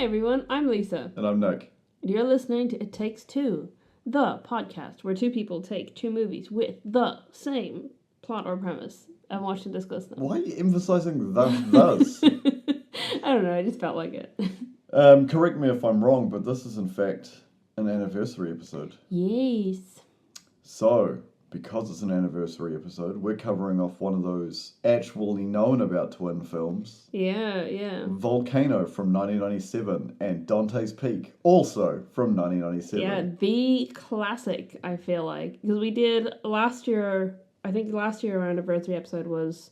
everyone, I'm Lisa. And I'm Nick. And you're listening to It Takes Two, the podcast where two people take two movies with the same plot or premise and watch and discuss them. Why are you emphasizing thus? I don't know, I just felt like it. Correct me if I'm wrong, but this is in fact an anniversary episode. Yes. So, because it's an anniversary episode, we're covering off one of those actually known about twin films. Yeah. Volcano from 1997 and Dante's Peak, also from 1997. Yeah, the classic, I feel like. Because we did last year, I think last year our anniversary episode was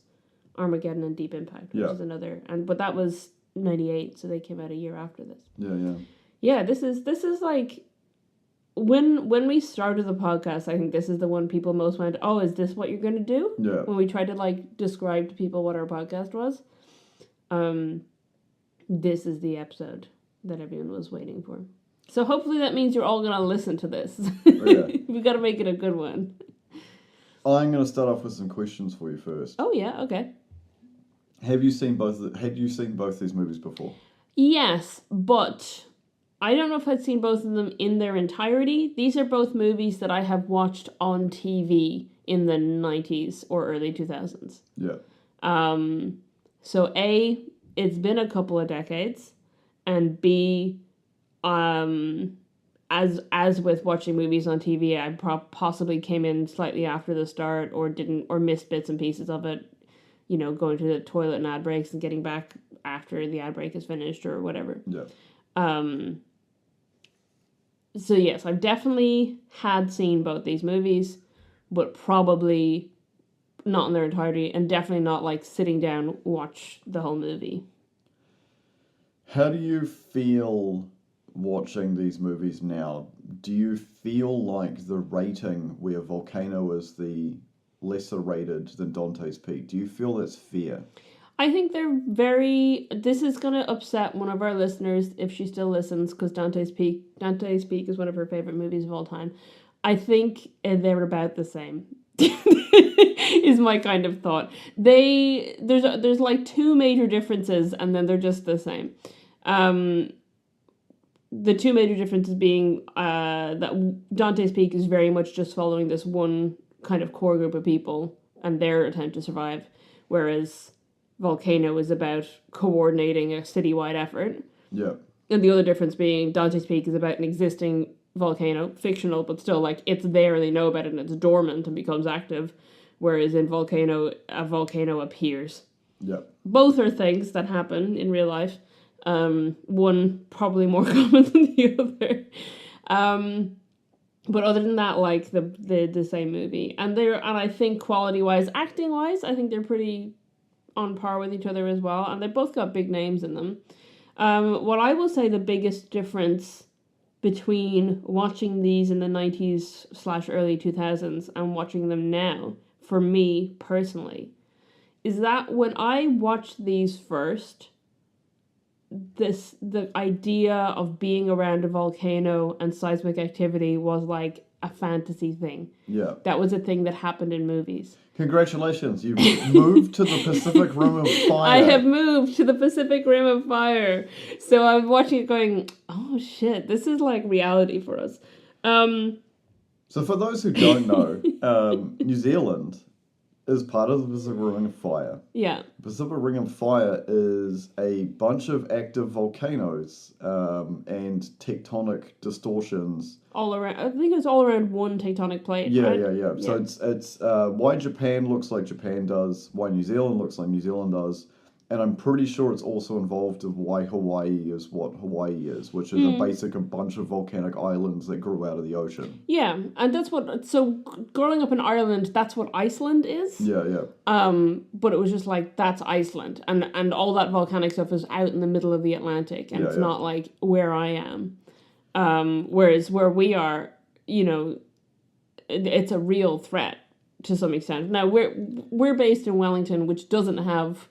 Armageddon and Deep Impact, which is another, but that was 98, so they came out a year after this. Yeah. Yeah, this is like, when we started the podcast, I think this is the one people most went, oh, is this what you're going to do? Yeah. When we tried to, like, describe to people what our podcast was. This is the episode that everyone was waiting for. So hopefully that means you're all going to listen to this. Yeah. We've got to make it a good one. I'm going to start off with some questions for you first. Oh, yeah, okay. Had you seen both these movies before? Yes, but I don't know if I'd seen both of them in their entirety. These are both movies that I have watched on TV in the 90s or early 2000s. Yeah. So A, it's been a couple of decades, and B, as with watching movies on TV, I possibly came in slightly after the start or missed bits and pieces of it, you know, going to the toilet and ad breaks and getting back after the ad break is finished or whatever. Yeah. So yes, I've definitely had seen both these movies, but probably not in their entirety, and definitely not like sitting down watch the whole movie. How do you feel watching these movies now? Do you feel like the rating where Volcano is the lesser rated than Dante's Peak, do you feel that's fair? I think this is going to upset one of our listeners if she still listens, because Dante's Peak is one of her favorite movies of all time. I think they're about the same. Is my kind of thought. There's like two major differences, and then they're just the same. The two major differences being that Dante's Peak is very much just following this one kind of core group of people and their attempt to survive, whereas Volcano is about coordinating a citywide effort. Yeah. And the other difference being Dante's Peak is about an existing volcano, fictional, but still, like, it's there, they know about it, and it's dormant and becomes active, whereas in Volcano, a volcano appears. Yeah. Both are things that happen in real life. One probably more common than the other. But other than that, like, the same movie. And I think quality-wise, acting-wise, I think they're pretty on par with each other as well, and they both got big names in them. What I will say the biggest difference between watching these in the 90s/early 2000s and watching them now, for me personally, is that when I watched these first, the idea of being around a volcano and seismic activity was like a fantasy thing. Yeah. That was a thing that happened in movies. Congratulations, you've moved to the Pacific Rim of Fire. I have moved to the Pacific Rim of Fire. So I'm watching it going, oh shit, this is like reality for us. So for those who don't know, New Zealand is part of the Pacific Ring of Fire. Yeah. The Pacific Ring of Fire is a bunch of active volcanoes and tectonic distortions. All around, I think it's all around one tectonic plate. Yeah, right? yeah. So it's why Japan looks like Japan does, why New Zealand looks like New Zealand does, and I'm pretty sure it's also involved of why Hawaii is what Hawaii is, which is a bunch of volcanic islands that grew out of the ocean. Yeah, and that's what, so growing up in Ireland, that's what Iceland is. Yeah. But it was just like, that's Iceland, and all that volcanic stuff is out in the middle of the Atlantic, and it's not like where I am. Whereas where we are, you know, it's a real threat to some extent. Now, we're based in Wellington, which doesn't have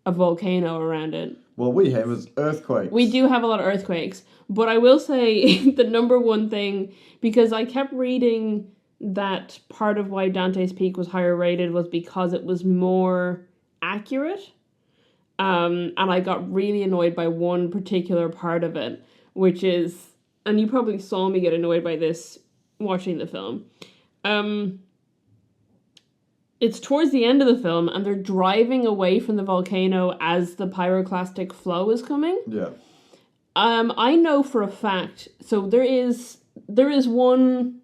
a volcano around it. Well, we have is earthquakes. We do have a lot of earthquakes, but I will say the number one thing, because I kept reading that part of why Dante's Peak was higher rated was because it was more accurate. And I got really annoyed by one particular part of it, which is, and you probably saw me get annoyed by this watching the film. It's towards the end of the film, and they're driving away from the volcano as the pyroclastic flow is coming. Yeah. I know for a fact, so there is one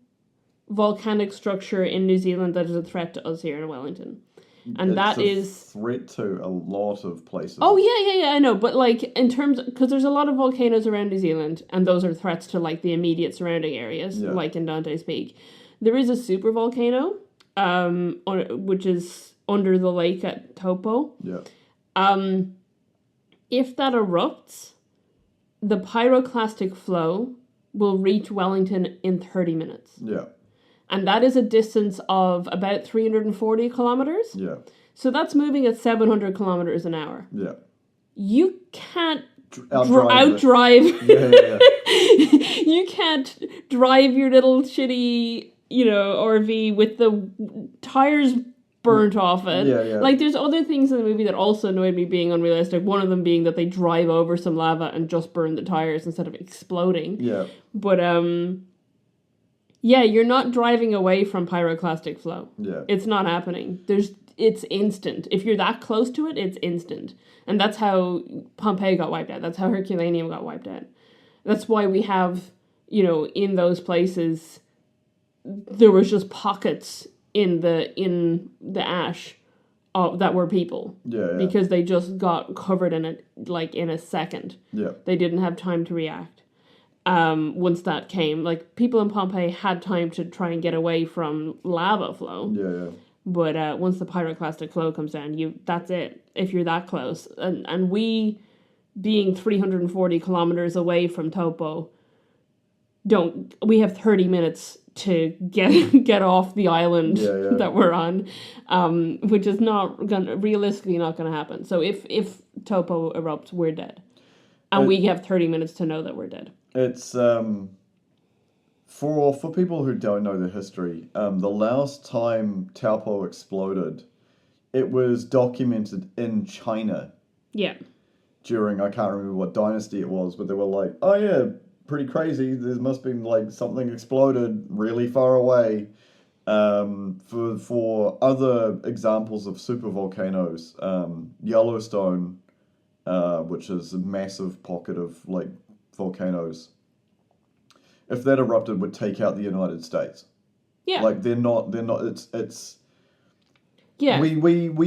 volcanic structure in New Zealand that is a threat to us here in Wellington. And It's that a is threat to a lot of places. Oh, yeah, I know. But, like, in terms... Because there's a lot of volcanoes around New Zealand, and those are threats to, like, the immediate surrounding areas, like in Dante's Peak. There is a super volcano, which is under the lake at Taupo. Yeah. If that erupts, the pyroclastic flow will reach Wellington in 30 minutes. Yeah. And that is a distance of about 340 kilometers. Yeah. So that's moving at 700 kilometers an hour. Yeah. You can't outdrive. You can't drive your little shitty, RV with the tires burnt off it. Yeah. Like, there's other things in the movie that also annoyed me being unrealistic. One of them being that they drive over some lava and just burn the tires instead of exploding. Yeah. But, yeah, you're not driving away from pyroclastic flow. Yeah. It's not happening. It's instant. If you're that close to it, it's instant. And that's how Pompeii got wiped out. That's how Herculaneum got wiped out. That's why we have, in those places, there was just pockets in the ash that were people. Yeah. Because they just got covered in it, like, in a second. Yeah. They didn't have time to react. Once that came, like, people in Pompeii had time to try and get away from lava flow. Yeah. But once the pyroclastic flow comes down, that's it. If you're that close, and we, being 340 kilometers away from Taupo, we have 30 minutes to get off the island that we're on, which is realistically not gonna happen. So if Taupo erupts, we're dead, and we have 30 minutes to know that we're dead. It's for people who don't know the history, the last time Taupo exploded, it was documented in China. Yeah. During, I can't remember what dynasty it was, but they were like, oh yeah, pretty crazy. There must be like something exploded really far away. For other examples of supervolcanoes, Yellowstone, which is a massive pocket of like volcanoes, if that erupted, would take out the United States. Yeah. Like they're not it's yeah. We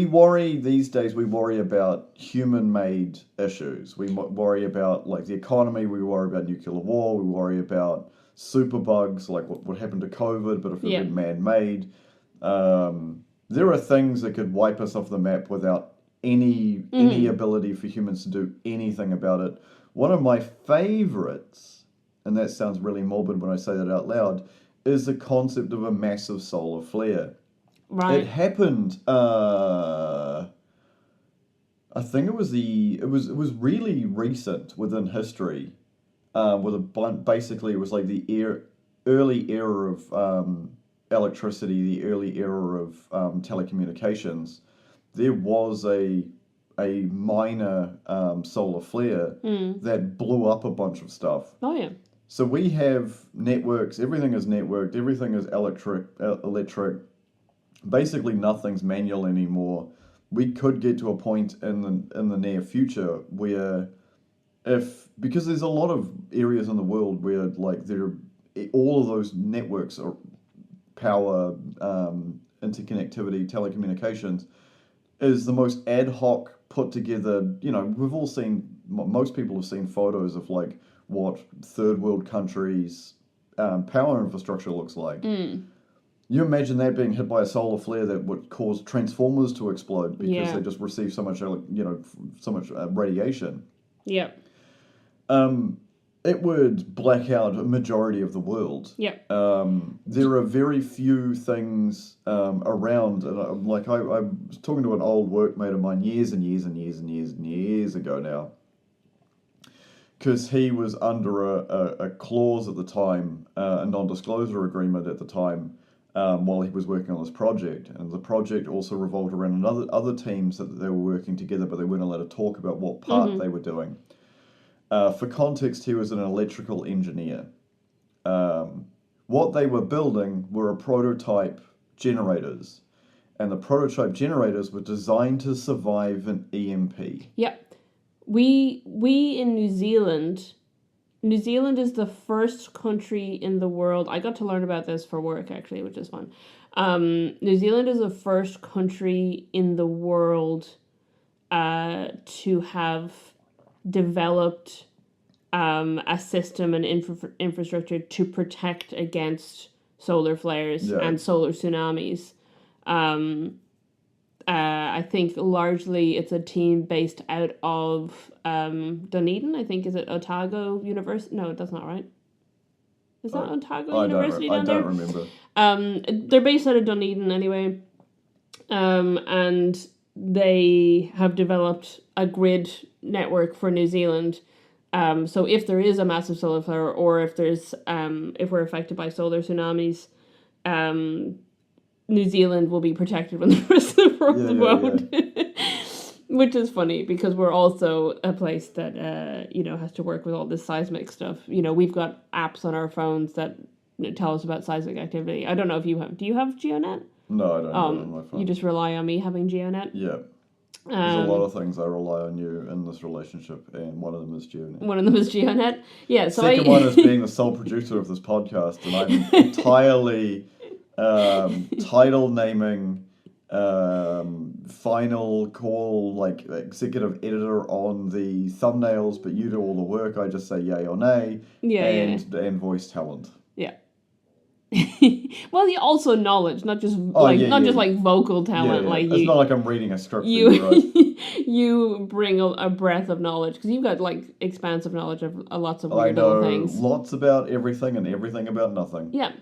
worry these days, we worry about human-made issues. We worry about like the economy, we worry about nuclear war, we worry about superbugs, like what happened to COVID, but if it had been man-made. There are things that could wipe us off the map without any ability for humans to do anything about it. One of my favorites, and that sounds really morbid when I say that out loud, is the concept of a massive solar flare. Right. It happened. I think it was really recent within history. Basically it was like the early era of electricity, the early era of telecommunications. There was a minor solar flare that blew up a bunch of stuff. Oh yeah. So we have networks. Everything is networked. Everything is electric. Basically, nothing's manual anymore. We could get to a point in the near future where, because there's a lot of areas in the world where like all of those networks are power, interconnectivity, telecommunications is the most ad hoc put together. We've all seen. Most people have seen photos of like what third world countries' power infrastructure looks like. You imagine that being hit by a solar flare that would cause transformers to explode because they just receive so much, radiation. Yeah. It would black out a majority of the world. Yeah. There are very few things around. And I was talking to an old workmate of mine years and years and years and years and years ago now, because he was under a clause at the time, a non-disclosure agreement at the time, while he was working on this project. And the project also revolved around other teams that they were working together, but they weren't allowed to talk about what part they were doing. For context, he was an electrical engineer. What they were building were prototype generators, and the prototype generators were designed to survive an EMP. Yep. We in New Zealand is the first country in the world. I got to learn about this for work, actually, which is fun. New Zealand is the first country in the world to have developed a system and infrastructure to protect against solar flares and solar tsunamis. I think largely it's a team based out of Dunedin. I think, is it Otago University? No, that's not right. Is that Otago University down there? I don't remember. They're based out of Dunedin anyway. And they have developed a grid network for New Zealand. So if there is a massive solar flare, or if we're affected by solar tsunamis, New Zealand will be protected when the rest of the world won't. Which is funny, because we're also a place that has to work with all this seismic stuff. We've got apps on our phones that tell us about seismic activity. I don't know if you have. Do you have GeoNet? No, I don't have it on my phone. You just rely on me having GeoNet? Yeah. There's a lot of things I rely on you in this relationship, and one of them is GeoNet. One of them is GeoNet? Yeah, so Second one is being the sole producer of this podcast, and I'm entirely title naming, final call, like executive editor on the thumbnails, but you do all the work. I just say yay or nay, and voice talent. Yeah. Well, you also knowledge, not just just like vocal talent. Like it's not like I'm reading a script. You bring a breadth of knowledge, because you've got like expansive knowledge of lots of weird little things. Lots about everything and everything about nothing. Yeah.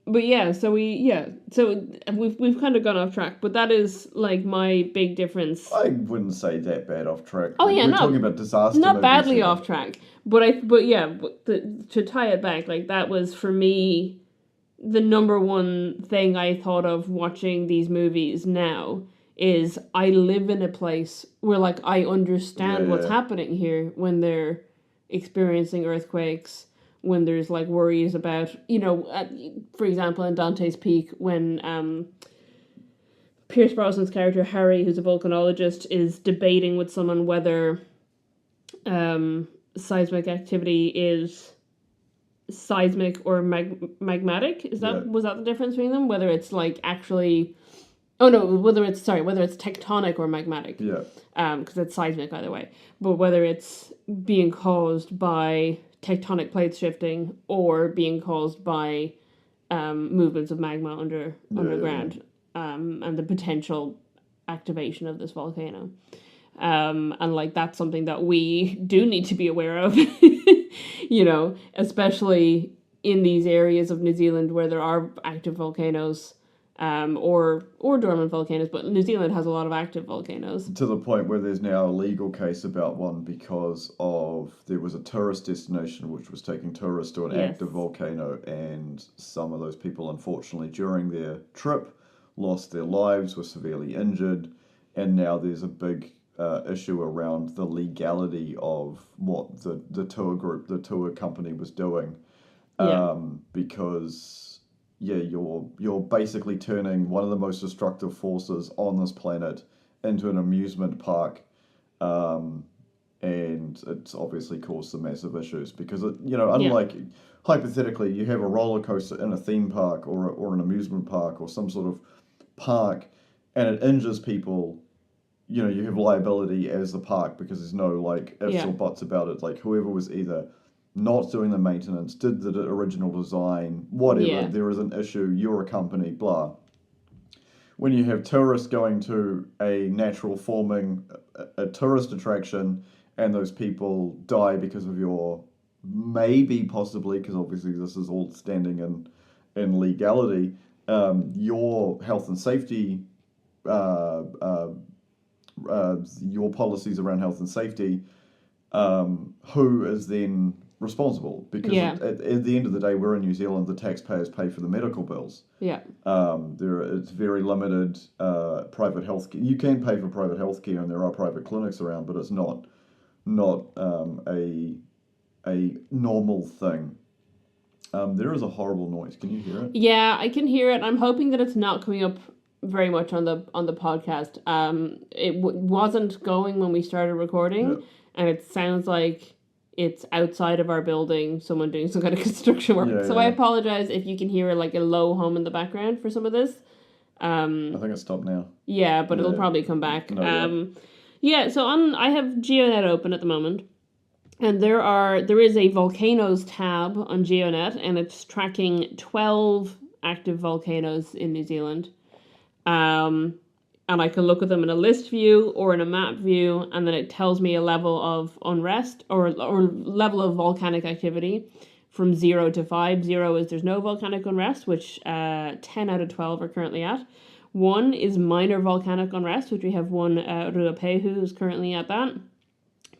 But yeah, so we've kind of gone off track, but that is like my big difference. I wouldn't say that bad off track. We're talking about disaster. Not badly off track, to tie it back, like that was for me the number one thing I thought of watching these movies now is I live in a place where like I understand what's happening here when they're experiencing earthquakes. When there's like worries about, for example, in Dante's Peak, when Pierce Brosnan's character Harry, who's a volcanologist, is debating with someone whether seismic activity is seismic or magmatic. Was that the difference between them? Whether it's like actually, whether it's tectonic or magmatic. Yeah. Because it's seismic either way, but whether it's being caused by tectonic plates shifting or being caused by movements of magma underground and the potential activation of this volcano. And like that's something that we do need to be aware of, especially in these areas of New Zealand where there are active volcanoes. Or dormant volcanoes, but New Zealand has a lot of active volcanoes. To the point where there's now a legal case about one because there was a tourist destination which was taking tourists to an active volcano, and some of those people, unfortunately, during their trip, lost their lives, were severely injured, and now there's a big issue around the legality of what the tour company was doing, because... Yeah, you're basically turning one of the most destructive forces on this planet into an amusement park, and it's obviously caused some massive issues because unlike hypothetically you have a roller coaster in a theme park or an amusement park or some sort of park, and it injures people, you have liability as the park because there's no like ifs or buts about it. Like whoever was either not doing the maintenance, did the original design, whatever, there is an issue, you're a company, blah. When you have tourists going to a natural forming, a tourist attraction, and those people die because of your, maybe possibly, because obviously this is all standing in legality, your health and safety, your policies around health and safety, who is then responsible because Yeah. at the end of the day, we're in New Zealand. The taxpayers pay for the medical bills. Yeah. It's very limited private healthcare. You can pay for private healthcare, and there are private clinics around, but it's not a normal thing. There is a horrible noise. Can you hear it? Yeah, I can hear it. I'm hoping that it's not coming up very much on the podcast. It wasn't going when we started recording, and it sounds like it's outside of our building, someone doing some kind of construction work. I apologize if you can hear like a low hum in the background for some of this. I think it's stopped now. Yeah, but it'll probably come back. No, I have GeoNet open at the moment. And there is a volcanoes tab on GeoNet, and it's tracking 12 active volcanoes in New Zealand. And I can look at them in a list view or in a map view, and then it tells me a level of unrest or level of volcanic activity from 0 to 5. 0 is there's no volcanic unrest, which 10 out of 12 are currently at. 1 is minor volcanic unrest, which we have one Ruapehu who's currently at that.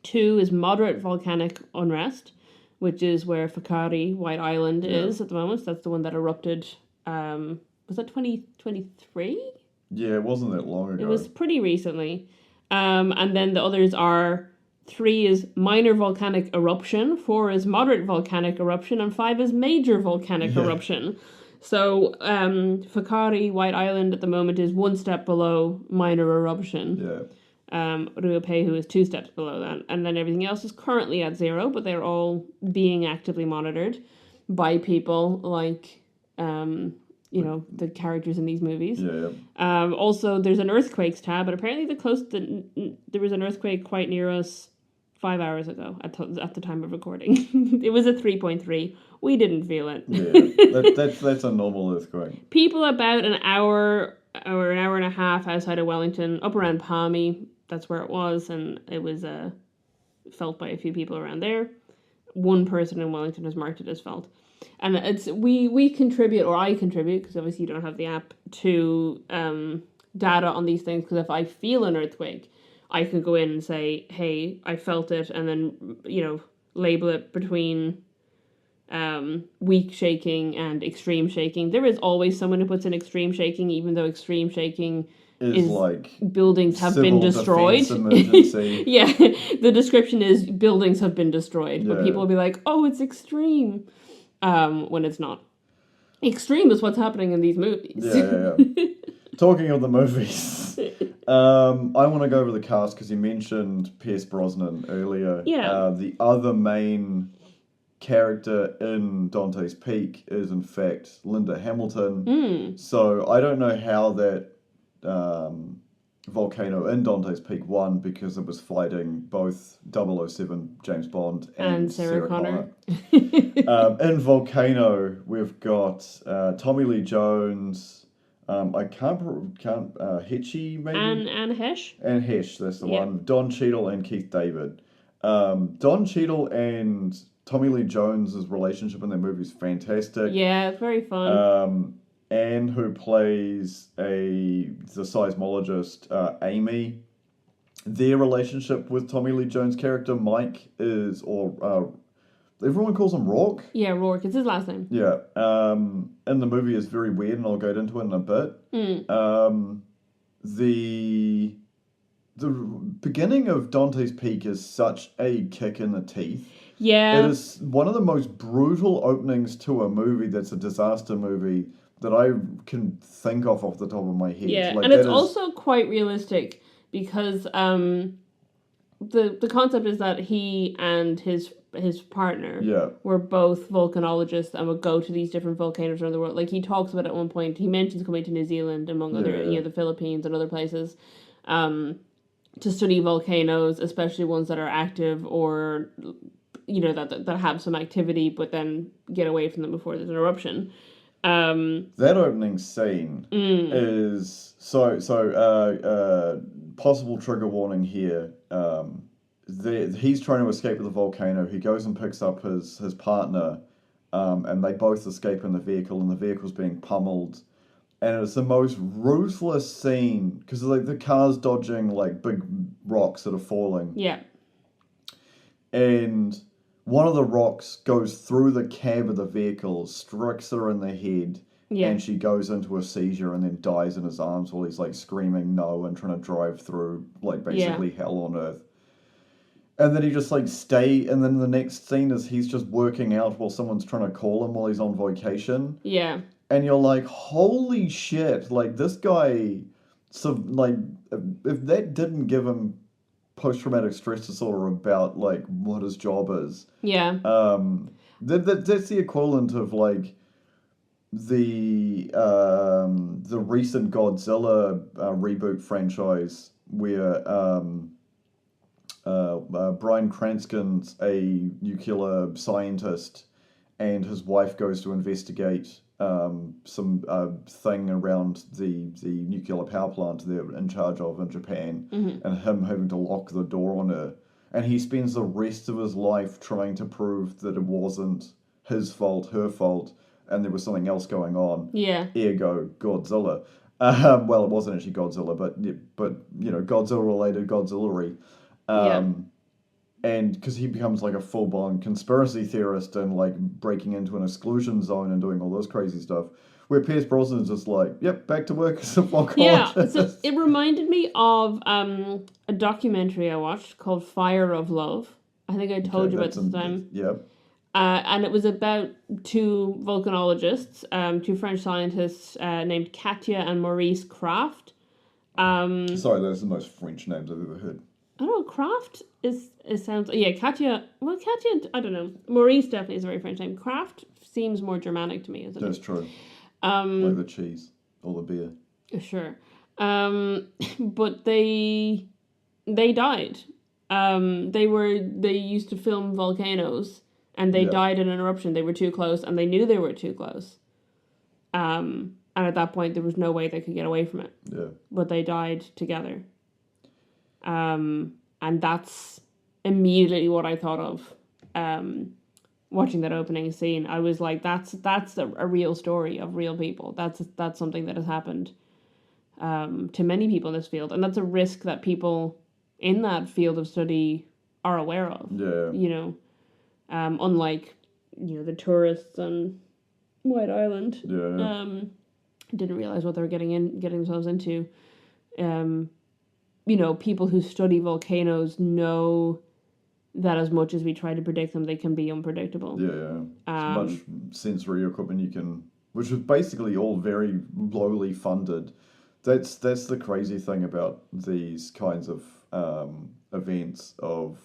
2 is moderate volcanic unrest, which is where Whakaari, White Island, is at the moment. So that's the one that erupted, was that 2023? Yeah, it wasn't that long ago. It was pretty recently. And then the others are 3 is minor volcanic eruption, 4 is moderate volcanic eruption, and 5 is major volcanic eruption. So Whakaari, White Island at the moment is 1 step below minor eruption. Yeah. Ruapehu is 2 steps below that, and then everything else is currently at 0, but they're all being actively monitored by people like the characters in these movies. Also, there's an earthquakes tab, and apparently there was an earthquake quite near us 5 hours ago at the time of recording. It was a 3.3. We didn't feel it. Yeah, that's a normal earthquake. People about an hour or an hour and a half outside of Wellington, up around Palmy, that's where it was, and it was felt by a few people around there. One person in Wellington has marked it as felt. And it's we contribute, or I contribute, because obviously you don't have the app, to data on these things, because if I feel an earthquake, I can go in and say, hey, I felt it, and then, label it between weak shaking and extreme shaking. There is always someone who puts in extreme shaking, even though extreme shaking is like buildings have been destroyed. Yeah, the description is buildings have been destroyed, but people will be like, oh, it's extreme, when it's not. Extreme is what's happening in these movies. Yeah. Talking of the movies, I want to go over the cast because you mentioned Pierce Brosnan earlier. Yeah. The other main character in Dante's Peak is in fact Linda Hamilton. So I don't know how that volcano in Dante's Peak won, because it was fighting both 007 James Bond and Sarah Connor. In Volcano, we've got Tommy Lee Jones. I can't Hetchy maybe? Anne Hesh? Anne Hesh, that's the one. Don Cheadle and Keith David. Don Cheadle and Tommy Lee Jones' relationship in that movie is fantastic. Yeah, it's very fun. Anne, who plays the seismologist, Amy, their relationship with Tommy Lee Jones' character, Mike, is, everyone calls him Rourke? Yeah, Rourke, it's his last name. Yeah. In the movie is very weird, and I'll go into it in a bit. The beginning of Dante's Peak is such a kick in the teeth. Yeah. It is one of the most brutal openings to a movie that's a disaster movie that I can think of off the top of my head. Yeah, and it's also quite realistic, because the concept is that he and his partner were both volcanologists and would go to these different volcanoes around the world. Like, he talks about at one point, he mentions coming to New Zealand, among other, the Philippines and other places, to study volcanoes, especially ones that are active or, that have some activity, but then get away from them before there's an eruption. That opening scene is possible trigger warning here. He's trying to escape with the volcano. He goes and picks up his partner, and they both escape in the vehicle, and the vehicle's being pummeled. And it's the most ruthless scene, because the car's dodging like big rocks that are falling. Yeah. And one of the rocks goes through the cab of the vehicle, strikes her in the head, Yeah. and she goes into a seizure and then dies in his arms while he's like screaming no and trying to drive through like basically hell on earth. And then he just like and then the next scene is he's just working out while someone's trying to call him while he's on vacation. Yeah. And you're like, holy shit, like this guy, so like if that didn't give him post-traumatic stress disorder about like what his job is. Yeah. That's the equivalent of like the recent Godzilla reboot franchise where Bryan Cranston's a nuclear scientist and his wife goes to investigate some thing around the nuclear power plant they're in charge of in Japan, and him having to lock the door on her. And he spends the rest of his life trying to prove that it wasn't his fault, her fault, and there was something else going on. Yeah. Ergo, Godzilla. Well, it wasn't actually Godzilla, but you know, Godzilla-related Godzilla-y. And because he becomes like a full-blown conspiracy theorist and like breaking into an exclusion zone and doing all this crazy stuff, where Pierce Brosnan's just like, yep, back to work as a volcanologist. Yeah, so it reminded me of a documentary I watched called Fire of Love. I think I told you about this time. Yep. And it was about two volcanologists, two French scientists named Katja and Maurice Kraft. Sorry, those are the most French names I've ever heard. I don't know, Kraft it sounds, yeah, Katja, I don't know. Maurice definitely is a very French name. Kraft seems more Germanic to me, isn't it? That's true. Like the cheese or the beer. Sure. But they died. They used to film volcanoes and they died in an eruption. They were too close and they knew they were too close. And at that point there was no way they could get away from it. Yeah. But they died together. And that's immediately what I thought of watching that opening scene. I was like, that's a real story of real people. That's something that has happened to many people in this field, and that's a risk that people in that field of study are aware of. Yeah. You know, unlike the tourists on White Island. Yeah. Didn't realize what they were getting themselves into. People who study volcanoes know that as much as we try to predict them, they can be unpredictable. Yeah. Much sensory equipment you can, which is basically all very lowly funded. That's the crazy thing about these kinds of events. Of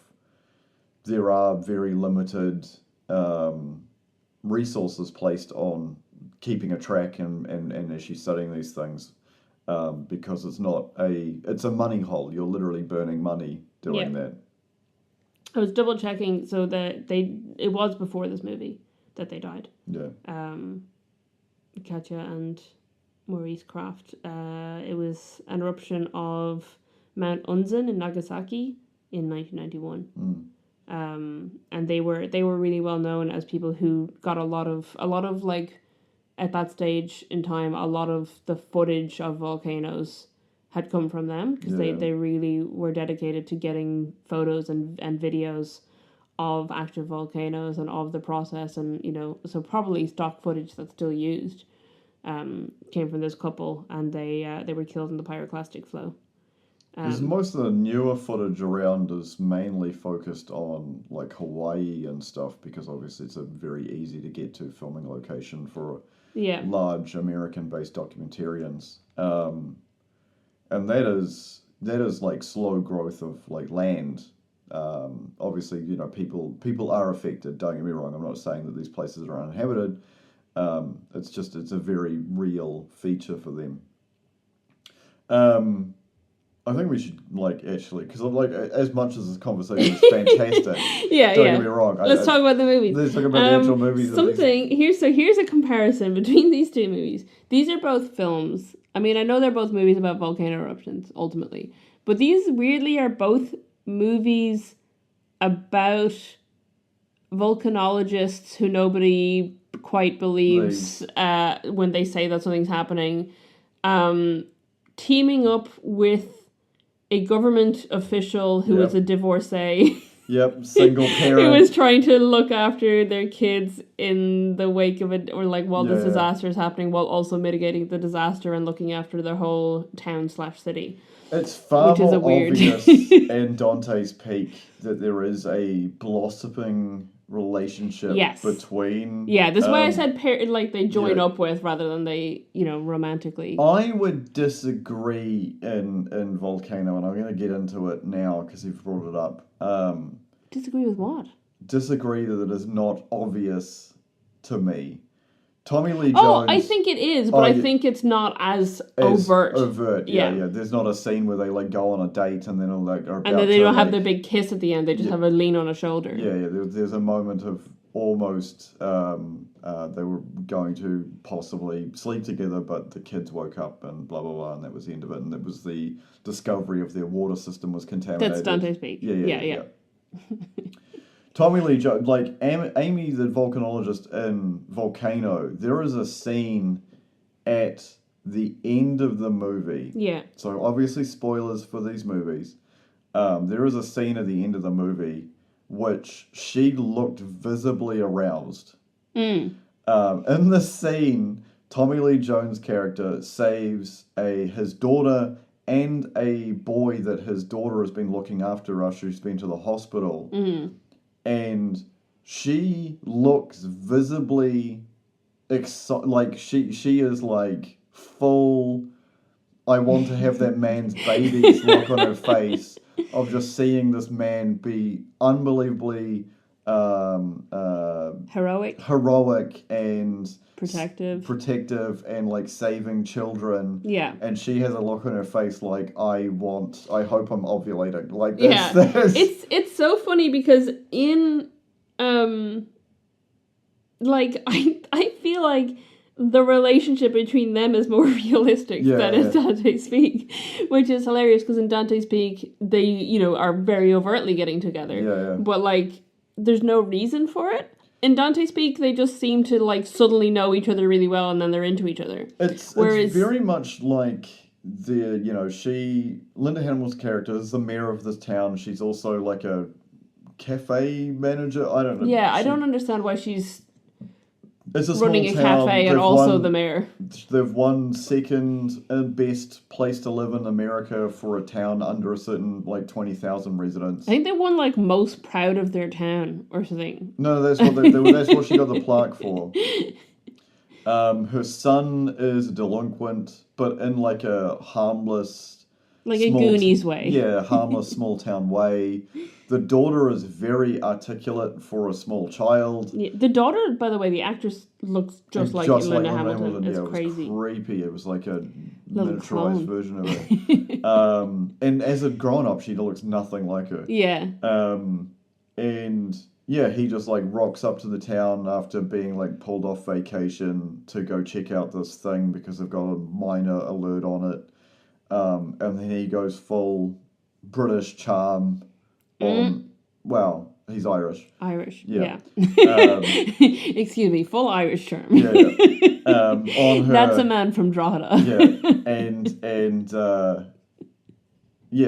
there are very limited resources placed on keeping a track and actually studying these things. Because it's a money hole. You're literally burning money doing that. I was double checking, so that it was before this movie that they died. Yeah. Katja and Maurice Kraft. It was an eruption of Mount Unzen in Nagasaki in 1991. And they were really well known as people who got a lot of like, at that stage in time, a lot of the footage of volcanoes had come from them because they really were dedicated to getting photos and videos of active volcanoes and of the process, and so probably stock footage that's still used came from this couple, and they were killed in the pyroclastic flow. Because most of the newer footage around is mainly focused on like Hawaii and stuff, because obviously it's a very easy to get to filming location for large American-based documentarians, and that is like slow growth of like land. Obviously, people are affected. Don't get me wrong. I'm not saying that these places are uninhabited. It's a very real feature for them. I think we should actually, because as much as this conversation is fantastic. Don't get me wrong. Let's talk about the movies. Let's talk about the actual movies. Here's a comparison between these two movies. These are both films. I mean, I know they're both movies about volcano eruptions ultimately, but these weirdly are both movies about volcanologists who nobody quite believes when they say that something's happening, teaming up with a government official who is a divorcee. Yep, single parent. Who was trying to look after their kids in the wake of it, or like while this disaster is happening, while also mitigating the disaster and looking after their whole town/city. It's far more obvious in Dante's Peak that there is a blossoming relationship between... Yeah, that's why I said like they join up with rather than they, romantically. I would disagree in Volcano, and I'm going to get into it now because you've brought it up. Disagree with what? Disagree that it is not obvious to me. Tommy Lee Jones... I think it is, but I think it's not as overt. Yeah. There's not a scene where they like go on a date and then are about and then they don't have the big kiss at the end. They just have a lean on a shoulder. Yeah. There's a moment of almost they were going to possibly sleep together, but the kids woke up and blah blah blah, and that was the end of it. And it was the discovery of their water system was contaminated. That's Dante's Peak. Yeah. Tommy Lee Jones, like Amy the volcanologist in Volcano, there is a scene at the end of the movie. Yeah. So obviously spoilers for these movies. There is a scene at the end of the movie which she looked visibly aroused. In the scene, Tommy Lee Jones' character saves his daughter and a boy that his daughter has been looking after she's been to the hospital. And she looks visibly like she is like full I want to have that man's baby's look on her face of just seeing this man be unbelievably heroic and protective and like saving children. Yeah. And she has a look on her face like I hope I'm ovulating. Like it's so funny because in like I feel like the relationship between them is more realistic than in Dante's Peak, which is hilarious because in Dante's Peak they are very overtly getting together. But like there's no reason for it. In Dante's Peak, they just seem to like suddenly know each other really well, and then they're into each other. It's very much like Linda Hamilton's character is the mayor of this town. She's also like a cafe manager. I don't know. Yeah, I don't understand why she's running a cafe and also the mayor. They've won second best place to live in America for a town under a certain like 20,000 residents. I think they won like most proud of their town or something. No, that's what that's what she got the plaque for. Her son is a delinquent, but in like a harmless, like a Goonies way. Yeah, harmless small town way. The daughter is very articulate for a small child. Yeah, the daughter, by the way, the actress looks just like Linda Hamilton. It's crazy. It was creepy. It was like a miniaturized version of it. And as a grown-up, she looks nothing like her. Yeah. And yeah, he just like rocks up to the town after being like pulled off vacation to go check out this thing because they've got a minor alert on it. And then he goes full British charm. Well, he's Irish. Yeah. Excuse me, full Irish charm. On her, that's a man from Drogheda.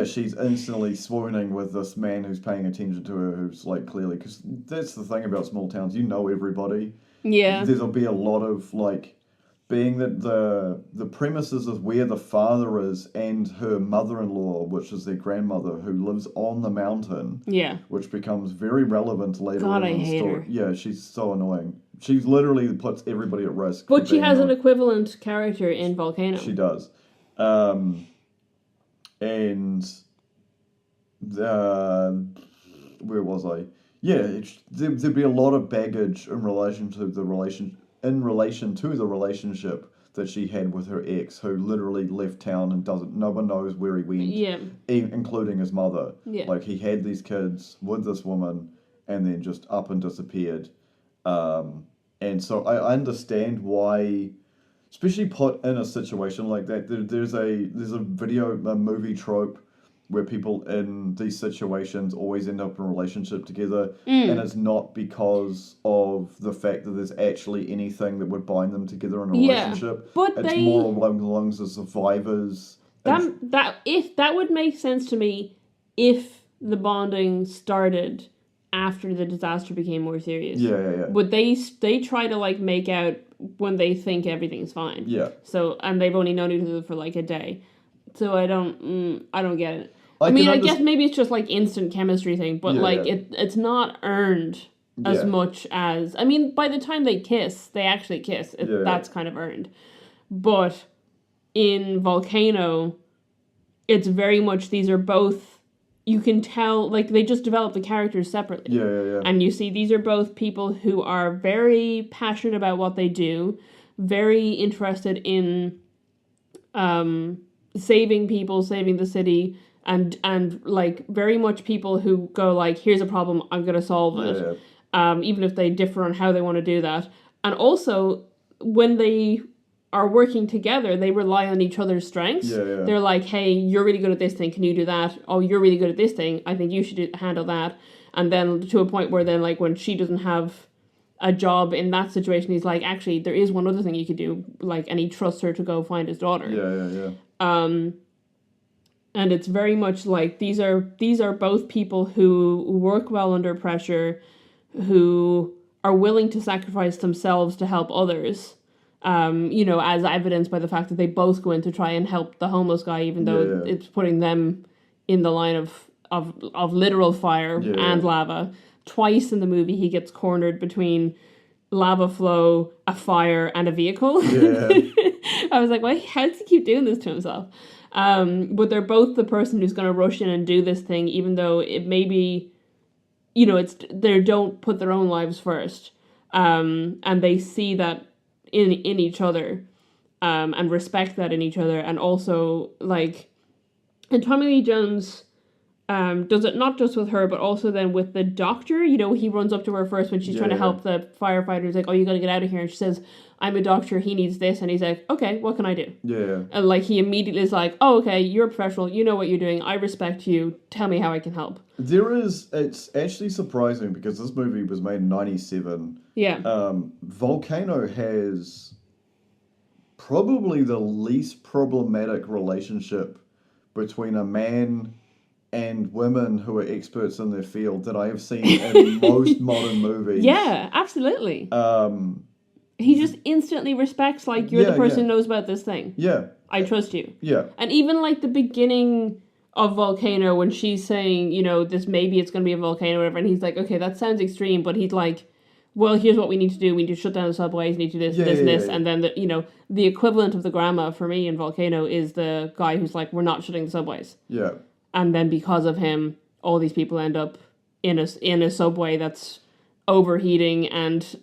She's instantly swooning with this man who's paying attention to her, who's like clearly, because that's the thing about small towns, you know everybody. Yeah. There'll be a lot of like, being that the premises of where the father is and her mother-in-law, which is their grandmother, who lives on the mountain. Yeah. Which becomes very relevant later on in the story. Her. Yeah, she's so annoying. She literally puts everybody at risk. But she has an equivalent character in Volcano. She does. And where was I? Yeah, there'd be a lot of baggage in relation to the relationship that she had with her ex, who literally left town and no one knows where he went, including his mother. Yeah. Like, he had these kids with this woman and then just up and disappeared. And so I understand why, especially put in a situation like that, there's a movie trope where people in these situations always end up in a relationship together, and it's not because of the fact that there's actually anything that would bind them together in a relationship. But it's more along the lines of survivors. That would make sense to me if the bonding started after the disaster became more serious. Yeah. But they try to like make out when they think everything's fine. Yeah. So, and they've only known each other for like a day. So I don't get it. I guess maybe it's just like instant chemistry thing, but it's not earned as much as, I mean, by the time they actually kiss. That's kind of earned. But in Volcano, it's very much, these are both, you can tell, like, they just develop the characters separately. Yeah. And you see, these are both people who are very passionate about what they do, very interested in saving people, saving the city, and like, very much people who go, like, here's a problem, I'm going to solve it. Even if they differ on how they want to do that. And also, when they are working together, they rely on each other's strengths. They're like, hey, you're really good at this thing, can you do that? Oh, you're really good at this thing, I think you should handle that. And then to a point where then, like, when she doesn't have a job in that situation, he's like, actually, there is one other thing you could do, like, and he trusts her to go find his daughter. And it's very much like, these are both people who work well under pressure, who are willing to sacrifice themselves to help others, as evidenced by the fact that they both go in to try and help the homeless guy, even though it's putting them in the line of literal fire and lava. Twice in the movie, he gets cornered between lava flow, a fire, and a vehicle. I was like, why? How does he keep doing this to himself? But they're both the person who's going to rush in and do this thing, even though it may be, they don't put their own lives first, and they see that in each other, and respect that in each other, and also, like, and Tommy Lee Jones does it not just with her, but also then with the doctor. He runs up to her first when she's trying to help the firefighter. He's like, oh, you gotta get out of here. And she says, I'm a doctor, he needs this. And he's like, okay, what can I do? And, like, he immediately is like, oh, okay, you're a professional, you know what you're doing, I respect you, tell me how I can help. It's actually surprising, because this movie was made in 1997. Volcano has probably the least problematic relationship between a man and women who are experts in their field that I have seen in most modern movies. Yeah, absolutely. He just instantly respects, like, you're the person who knows about this thing. I trust you. And even, like, the beginning of Volcano, when she's saying, this, maybe it's going to be a volcano or whatever, and he's like, okay, that sounds extreme, but he's like, well, here's what we need to do. We need to shut down the subways, we need to do this. And then, the equivalent of the grandma for me in Volcano is the guy who's like, we're not shutting the subways. And then because of him, all these people end up in a subway that's overheating and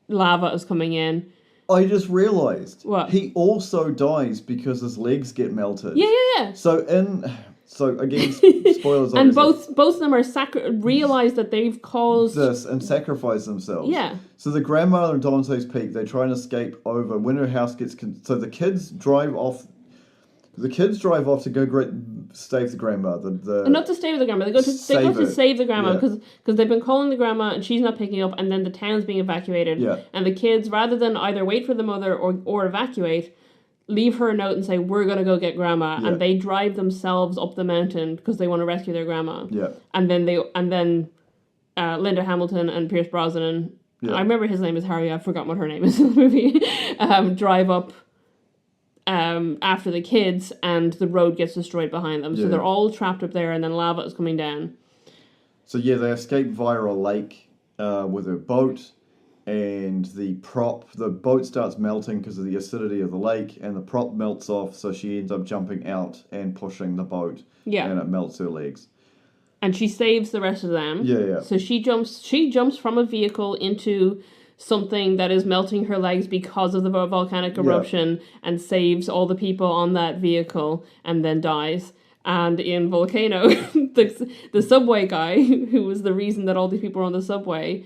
lava is coming in. I just realised. What? He also dies because his legs get melted. Yeah. So again, spoilers. And both of them are realize that they've caused this and sacrifice themselves. Yeah. So the grandmother in Dante's Peak, they try and escape over when her house gets. So the kids drive off. The kids drive off to go save the grandmother. Not to stay with the grandma. They go to save the grandma because they've been calling the grandma and she's not picking up, and then the town's being evacuated. And the kids, rather than either wait for the mother or evacuate, leave her a note and say, we're going to go get grandma. And they drive themselves up the mountain because they want to rescue their grandma. And then Linda Hamilton and Pierce Brosnan, I remember his name is Harry, I've forgotten what her name is in the movie, drive up after the kids, and the road gets destroyed behind them. So they're all trapped up there, and then lava is coming down. So they escape via a lake with a boat, and the boat starts melting because of the acidity of the lake, and the prop melts off, so she ends up jumping out and pushing the boat, and it melts her legs. And she saves the rest of them. So she jumps from a vehicle into something that is melting her legs because of the volcanic eruption, and saves all the people on that vehicle, and then dies. And in Volcano, the subway guy, who was the reason that all these people were on the subway,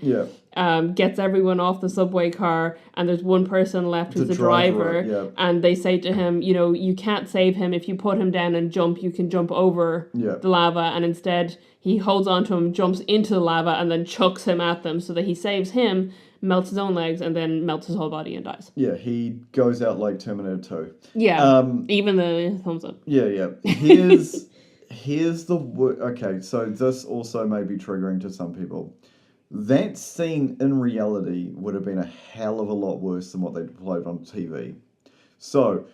gets everyone off the subway car, and there's one person left who's the driver, and they say to him, you can't save him. If you put him down and jump, you can jump over the lava, and instead he holds on to him, jumps into the lava, and then chucks him at them so that he saves him, melts his own legs, and then melts his whole body and dies. He goes out like Terminator 2. Even the thumbs up. Here's the okay, so this also may be triggering to some people. That scene in reality would have been a hell of a lot worse than what they played on TV. So,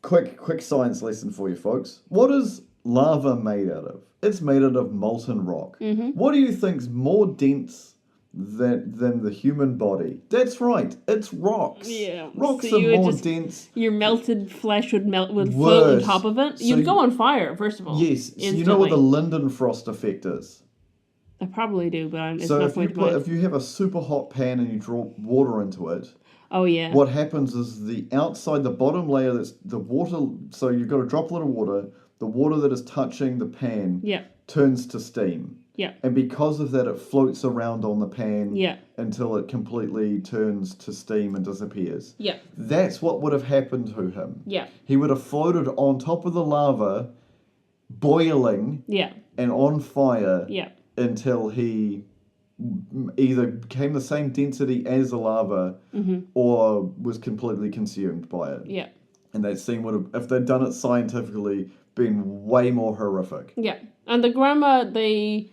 quick science lesson for you folks. What is lava made out of? It's made out of molten rock. Mm-hmm. What do you think's more dense than the human body? That's right, it's rocks. Yeah. Rocks So are you would more just- dense. Your melted flesh would float on Worse. top of it. So You'd go you- on fire, first of all. Yes, so instantly. you know what the Lindenfrost effect is? I probably do, but it's So not if you going to mind. if you have a super hot pan and you drop water into it, Oh, yeah. what happens is the outside, the bottom layer, that's the water. So you've got a droplet of water. The water that is touching the pan Yeah. turns to steam. Yeah. And because of that, it floats around on the pan Yeah. until it completely turns to steam and disappears. Yeah. That's what would have happened to him. Yeah. He would have floated on top of the lava, boiling Yeah. and on fire Yeah. until he either became the same density as the lava Mm-hmm. or was completely consumed by it. Yeah. And that scene would have, if they'd done it scientifically, been way more horrific. Yeah. And the grandma, they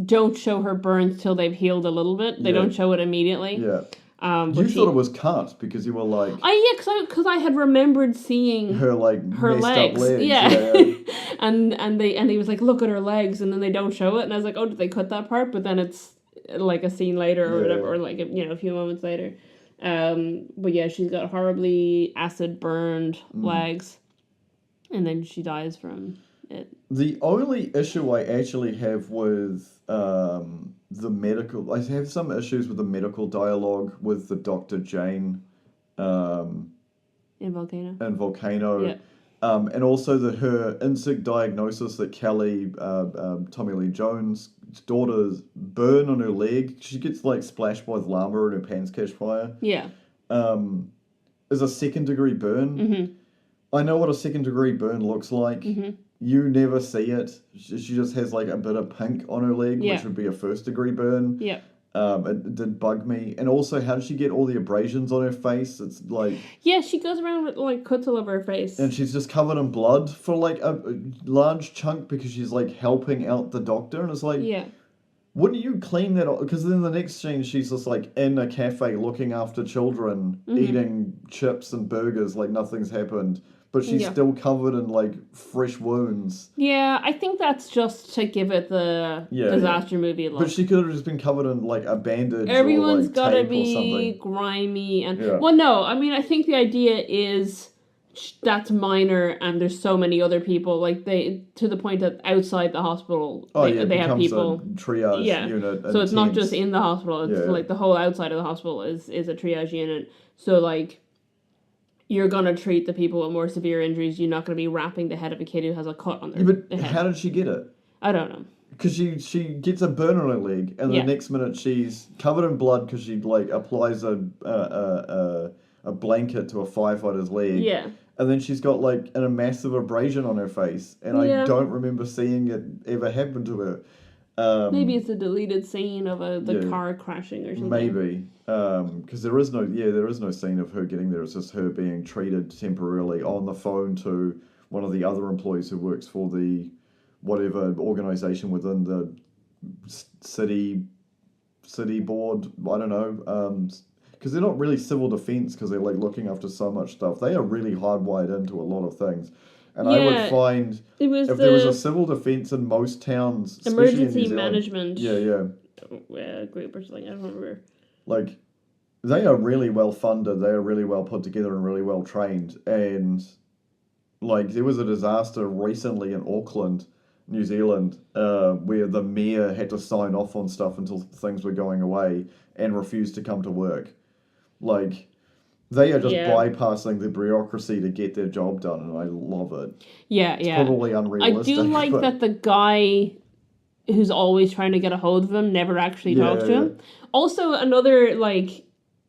don't show her burns till they've healed a little bit. They Yeah. don't show it immediately. Yeah. But You thought it was cut because you were like, because I had remembered seeing her her messed legs. up legs. Yeah. and he was like, look at her legs, and then they don't show it, and I was like, oh, did they cut that part? But then it's like a scene later or Yeah. whatever, or like a few moments later. But yeah, she's got horribly acid burned legs, and then she dies from it. The only issue I actually have with the medical, I have some issues with the medical dialogue with the Dr. Jane In Volcano. in Volcano. Yeah. And also her insect diagnosis that Kelly, Tommy Lee Jones' daughter's burn on her leg. She gets like splashed by lava and her pants catch fire. Yeah. Is a second degree burn. Mm-hmm. I know what a second degree burn looks like. Mm-hmm. You never see it. She just has like a bit of pink on her leg, Yeah. which would be a first degree burn. Yeah. It did bug me. And also, how did she get all the abrasions on her face? It's like... Yeah, she goes around with like cuts all over her face. And she's just covered in blood for like a large chunk because she's like helping out the doctor. And it's like, Yeah. wouldn't you clean that off? Because then the next scene, she's just like in a cafe looking after children, eating chips and burgers like nothing's happened. But she's Yeah. still covered in like fresh wounds. Yeah, I think that's just to give it the disaster movie look. But she could have just been covered in like a bandage Everyone's or like gotta tape or be something. grimy and Yeah. well, no, I mean, I think the idea is that's minor, and there's so many other people like they to the point that outside the hospital they it have becomes people. a triage Yeah. unit. So it's not intense. just in the hospital; it's Yeah. like the whole outside of the hospital is a triage unit. So like. You're gonna treat the people with more severe injuries. You're not gonna be wrapping the head of a kid who has a cut on their Yeah, but head. how did she get it? I don't know. Because she gets a burn on her leg, and Yeah. the next minute she's covered in blood because she like applies a blanket to a firefighter's leg. Yeah. And then she's got like a massive abrasion on her face, and Yeah. I don't remember seeing it ever happen to her. Maybe it's a deleted scene of the yeah. car crashing or something. Maybe, because there is no scene of her getting there. It's just her being treated temporarily on the phone to one of the other employees who works for the whatever organization within the city board. I don't know, because they're not really civil defense because they're like looking after so much stuff. They are really hardwired into a lot of things. And I would find it was if there was a civil defense in most towns, especially in New emergency Zealand, management group or something. I don't remember. like they are really well funded, they are really well put together and really well trained. And like there was a disaster recently in Auckland, New Zealand, where the mayor had to sign off on stuff until things were going away and refused to come to work. Like they are just bypassing the bureaucracy to get their job done, and I love it. Yeah, It's probably unrealistic. I do like that the guy who's always trying to get a hold of him never actually talks to him. Also, another like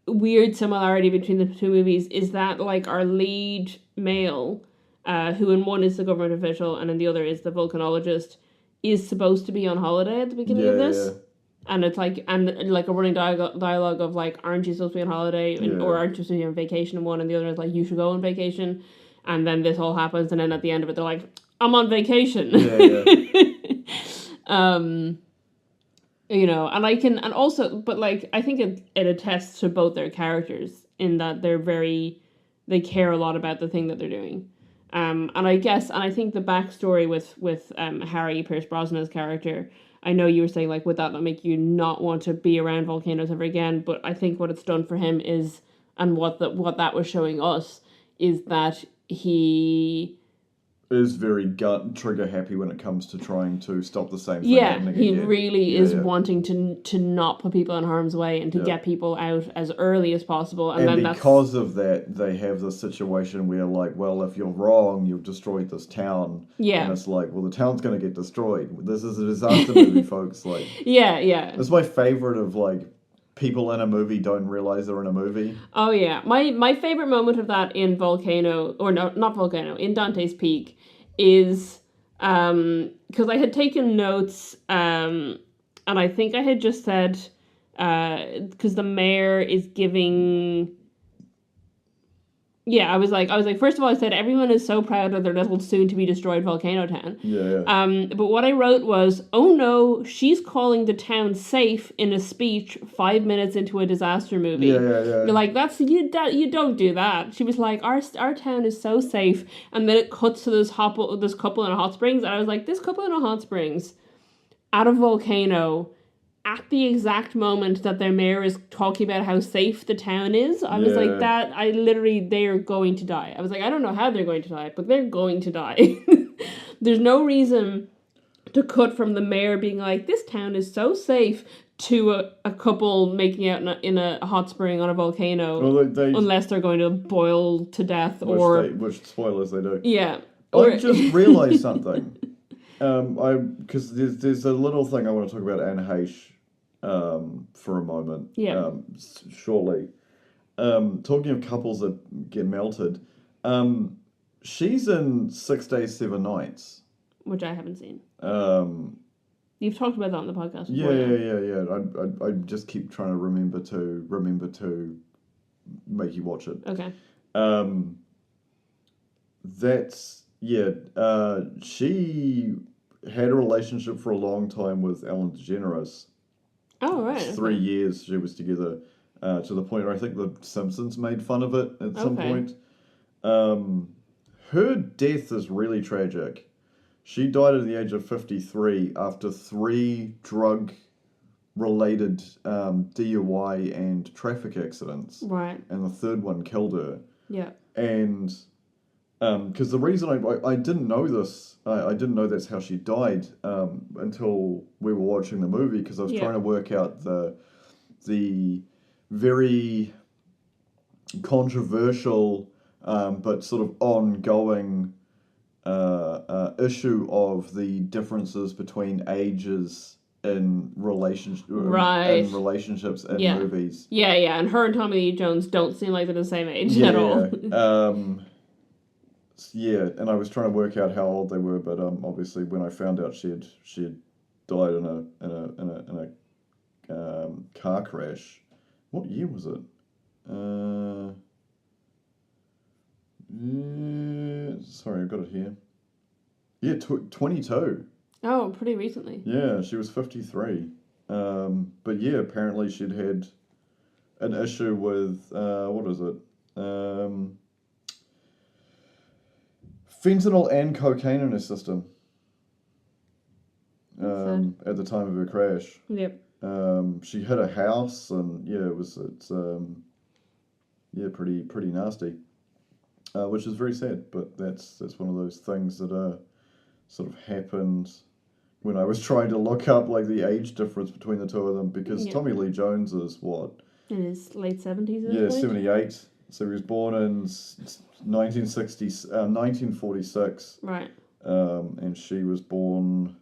weird similarity between the two movies is that like our lead male, who in one is the government official and in the other is the volcanologist, is supposed to be on holiday at the beginning of this. Yeah. And it's like, a running dialogue of like, aren't you supposed to be on holiday? Or aren't you supposed to be on vacation in one? And the other is like, you should go on vacation. And then this all happens. And then at the end of it, they're like, I'm on vacation. Yeah. You know, and I can, and also, but like, I think it attests to both their characters in that they care a lot about the thing that they're doing. And I guess, and I think the backstory with Harry, Pierce Brosnan's character, I know you were saying, like, would that not make you not want to be around volcanoes ever again? But I think what it's done for him is, and what that was showing us, is that he is very gut trigger happy when it comes to trying to stop the same thing happening he again. really is wanting to not put people in harm's way and to get people out as early as possible. And then because of that, they have this situation where, like, well, if you're wrong, you've destroyed this town. Yeah. And it's like, well, the town's going to get destroyed. This is a disaster movie, folks. Like, yeah. It's my favorite of, like, people in a movie don't realize they're in a movie. Oh, yeah. My favorite moment of that in Volcano, or no, not Volcano, in Dante's Peak, is because I had taken notes, and I think I had just said, because the mayor is giving... Yeah, I was like, first of all, I said, everyone is so proud of their little soon-to-be-destroyed volcano town. Yeah. But what I wrote was, oh no, she's calling the town safe in a speech 5 minutes into a disaster movie. Yeah. You're like, you don't do that. She was like, our town is so safe. And then it cuts to this couple in a hot springs. And I was like, this couple in a hot springs at a volcano... at the exact moment that their mayor is talking about how safe the town is, I was like, they are going to die. I was like, I don't know how they're going to die, but they're going to die. There's no reason to cut from the mayor being like, this town is so safe, to a couple making out in a hot spring on a volcano, unless they're going to boil to death, which spoilers they do. Yeah. I just realised something. Because there's a little thing I want to talk about Anne Heche for a moment. Yeah. Shortly. Talking of couples that get melted, she's in 6 Days, 7 Nights. Which I haven't seen. You've talked about that on the podcast before. Yeah. I just keep trying to remember to make you watch it. Okay. She had a relationship for a long time with Ellen DeGeneres. Oh, right. 3 years she was together, to the point where I think The Simpsons made fun of it at some point. Her death is really tragic. She died at the age of 53 after 3 drug-related DUI and traffic accidents. Right. And the third one killed her. Yeah. And... because the reason I didn't know this, I didn't know that's how she died until we were watching the movie, because I was trying to work out the very controversial but sort of ongoing issue of the differences between ages in relationships in movies. Yeah, and her and Tommy Lee Jones don't seem like they're the same age at all. Yeah, and I was trying to work out how old they were, but obviously when I found out she had died in a car crash. What year was it? Sorry, I've got it here. Yeah, 22. Oh, pretty recently. Yeah, she was 53. But yeah, apparently she'd had an issue with what is it? Fentanyl and cocaine in her system at the time of her crash. Yep. She hit a house, and pretty nasty, which is very sad. But that's one of those things that sort of happened when I was trying to look up like the age difference between the two of them, because Tommy Lee Jones is what? In his late 70s. Yeah, 78. So he was born in 1946. Right. And she was born...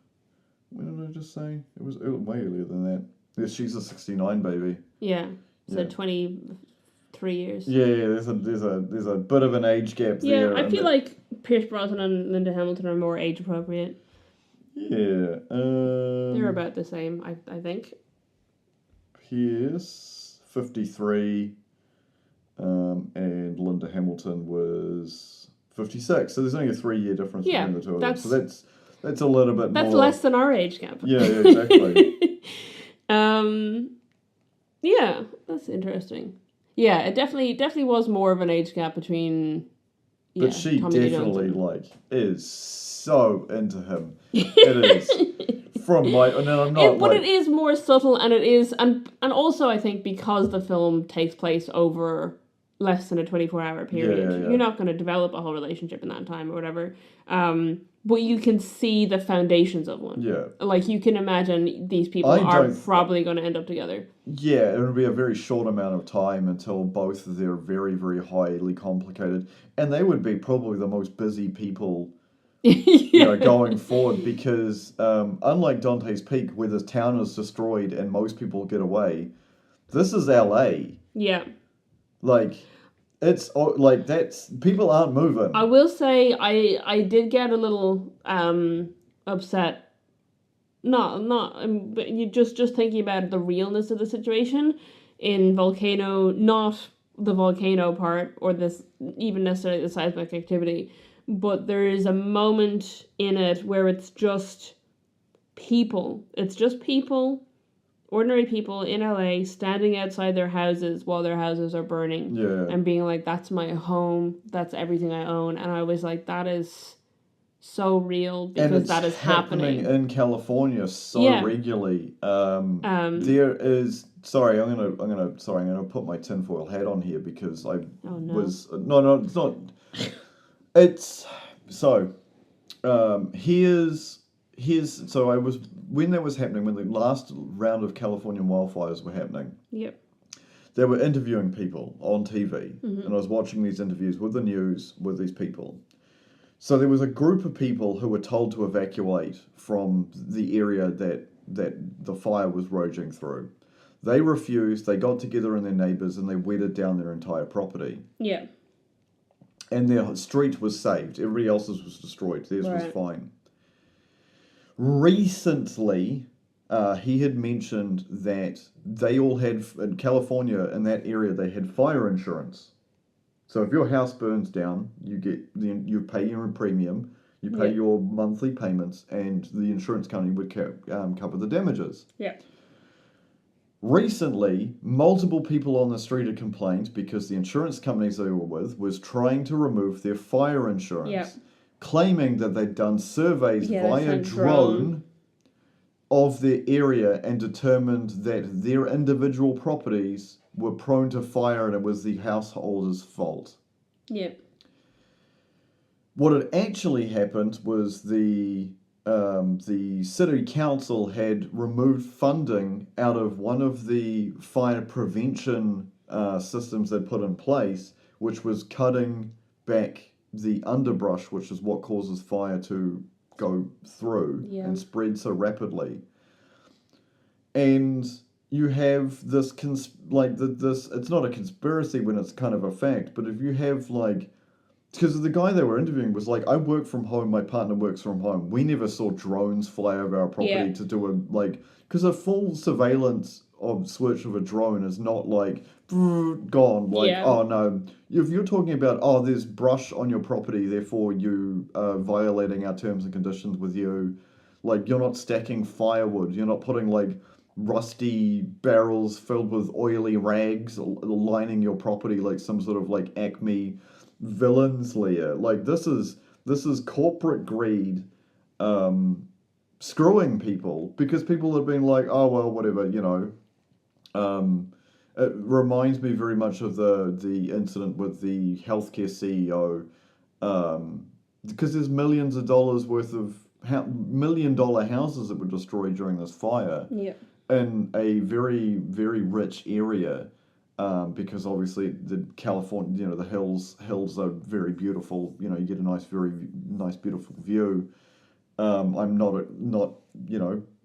When did I just say? It was way earlier than that. Yeah, she's a 69 baby. Yeah. So 23 years. Yeah, there's a bit of an age gap there. Yeah, I feel like Pierce Brosnan and Linda Hamilton are more age appropriate. Yeah. They're about the same, I think. Pierce, 53... and Linda Hamilton was 56. So there's only a 3-year difference between the two of them. So that's a little bit more. That's less than our age gap. Yeah, exactly. Yeah, that's interesting. Yeah, it definitely was more of an age gap between. Yeah, but she Tommy Lee definitely Jones is so into him. It is from my. And I'm not. but it is more subtle, and it is, and also I think because the film takes place over less than a 24-hour period, you're not going to develop a whole relationship in that time or whatever. But you can see the foundations of one. Yeah. Like, you can imagine these people are probably going to end up together. Yeah, it would be a very short amount of time until both of them are very, very highly complicated. And they would be probably the most busy people going forward because unlike Dante's Peak, where this town is destroyed and most people get away, this is LA. Yeah. Like... It's like that's people aren't moving. I will say I did get a little upset. But you just thinking about the realness of the situation in Volcano, not the volcano part or this even necessarily the seismic activity, but there is a moment in it where it's just people. It's just people. Ordinary people in LA standing outside their houses while their houses are burning and being like, that's my home, that's everything I own. And I was like, that is so real because that is happening in California regularly. There is I'm gonna put my tinfoil hat on here because it's not. It's so so I was when that was happening, when the last round of California wildfires were happening. Yep. They were interviewing people on TV, and I was watching these interviews with the news with these people. So there was a group of people who were told to evacuate from the area that the fire was raging through. They refused. They got together in their neighbours and they wetted down their entire property. Yeah. And their street was saved. Everybody else's was destroyed. Theirs was fine. Recently, he had mentioned that they all had, in California, in that area, they had fire insurance. So if your house burns down, you pay your premium, you pay your monthly payments, and the insurance company would cover the damages. Yeah. Recently, multiple people on the street had complained because the insurance companies they were with was trying to remove their fire insurance. Claiming that they'd done surveys via drone of their area and determined that their individual properties were prone to fire and it was the householder's fault. Yeah. What had actually happened was the city council had removed funding out of one of the fire prevention systems they'd put in place, which was cutting back the underbrush, which is what causes fire to go through and spread so rapidly. And you have this it's not a conspiracy when it's kind of a fact, but if you have because the guy they were interviewing was like, I work from home, my partner works from home. We never saw drones fly over our property to do because a full surveillance switch of a drone is not gone. Oh no. If you're talking about, there's brush on your property, therefore you are violating our terms and conditions with you. You're not stacking firewood. You're not putting rusty barrels filled with oily rags lining your property like some sort of Acme villain's lair. This is corporate greed screwing people because people have been like, oh well, whatever, it reminds me very much of the incident with the healthcare CEO because there's millions of dollars worth of $1 million houses that were destroyed during this fire in a very, very rich area. Because obviously the California, the hills are very beautiful. You get a very nice, beautiful view. I'm not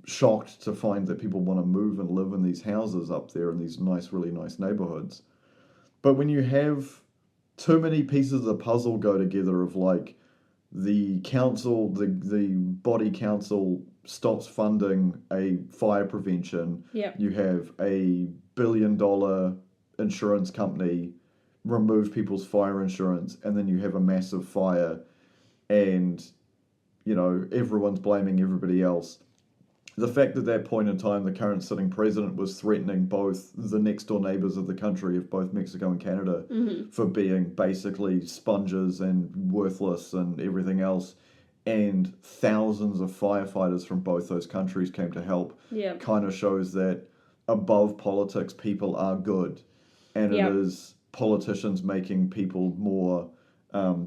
shocked to find that people want to move and live in these houses up there in these really nice neighborhoods. But when you have too many pieces of the puzzle go together of the council, the body council stops funding a fire prevention. Yeah. You have a $1 billion insurance company remove people's fire insurance, and then you have a massive fire, and everyone's blaming everybody else. The fact at that point in time, the current sitting president was threatening both the next door neighbors of the country of both Mexico and Canada for being basically sponges and worthless and everything else. And thousands of firefighters from both those countries came to help. Yeah. Kind of shows that above politics, people are good. And it is politicians making people more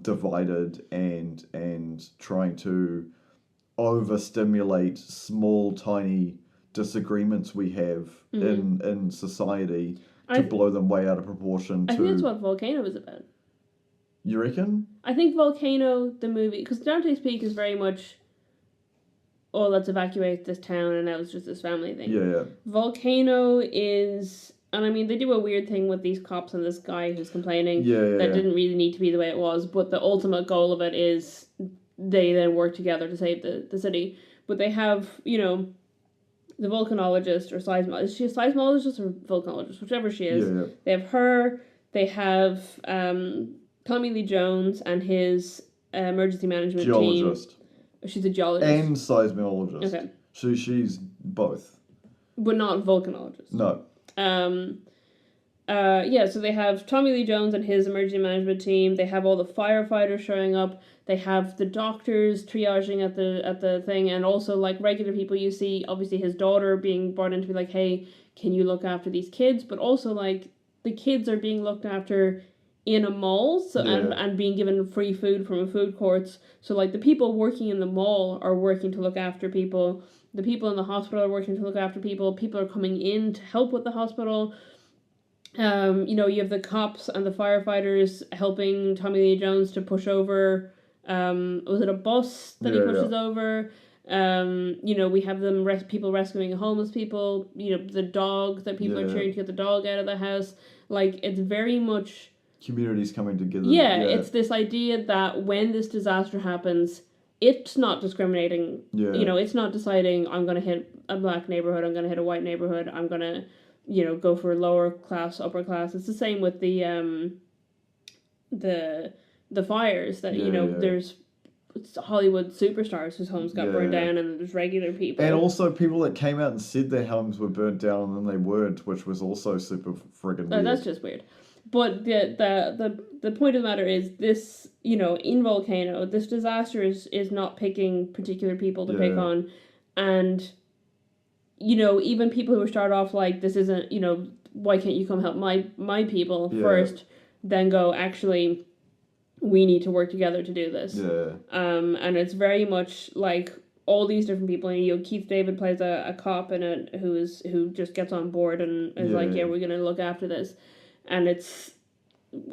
divided and trying to overstimulate small, tiny disagreements we have in society to blow them way out of proportion. I think that's what Volcano is about. You reckon? I think Volcano, the movie, because Dante's Peak is very much, oh, let's evacuate this town, and that was just this family thing. Yeah. Volcano is, and I mean, they do a weird thing with these cops and this guy who's complaining that didn't really need to be the way it was, but the ultimate goal of it is they then work together to save the city. But they have, the volcanologist or seismologist. Is she a seismologist or volcanologist? Whichever she is. Yeah. They have her. They have Tommy Lee Jones and his emergency management geologist. team. She's a geologist. And seismologist. Okay. She's both. But not volcanologist. No. So they have Tommy Lee Jones and his emergency management team. They have all the firefighters showing up. They have the doctors triaging at the thing, and also like regular people. You see, obviously, his daughter being brought in to be like, "Hey, can you look after these kids?" But also like the kids are being looked after in a mall, and being given free food from a food courts. So like the people working in the mall are working to look after people. The people in the hospital are working to look after people. People are coming in to help with the hospital. You have the cops and the firefighters helping Tommy Lee Jones to push over. Was it a bus that he pushes over? We have them people rescuing homeless people. The dog that people are cheering to get the dog out of the house. Like, it's very much communities coming together. Yeah, it's this idea that when this disaster happens, it's not discriminating. Yeah. It's not deciding I'm going to hit a black neighborhood, I'm going to hit a white neighborhood, I'm going to go for lower class, upper class. It's the same with the fires that, there's Hollywood superstars whose homes got burned down, and there's regular people. And also people that came out and said their homes were burnt down and then they weren't, which was also super friggin' weird. That's just weird. But the point of the matter is this, in Volcano, this disaster is not picking particular people to pick on. And even people who start off like, this isn't, why can't you come help my people first, then go, actually, we need to work together to do this. Yeah. And it's very much like all these different people. Keith David plays a cop in it who just gets on board and is we're going to look after this. And it's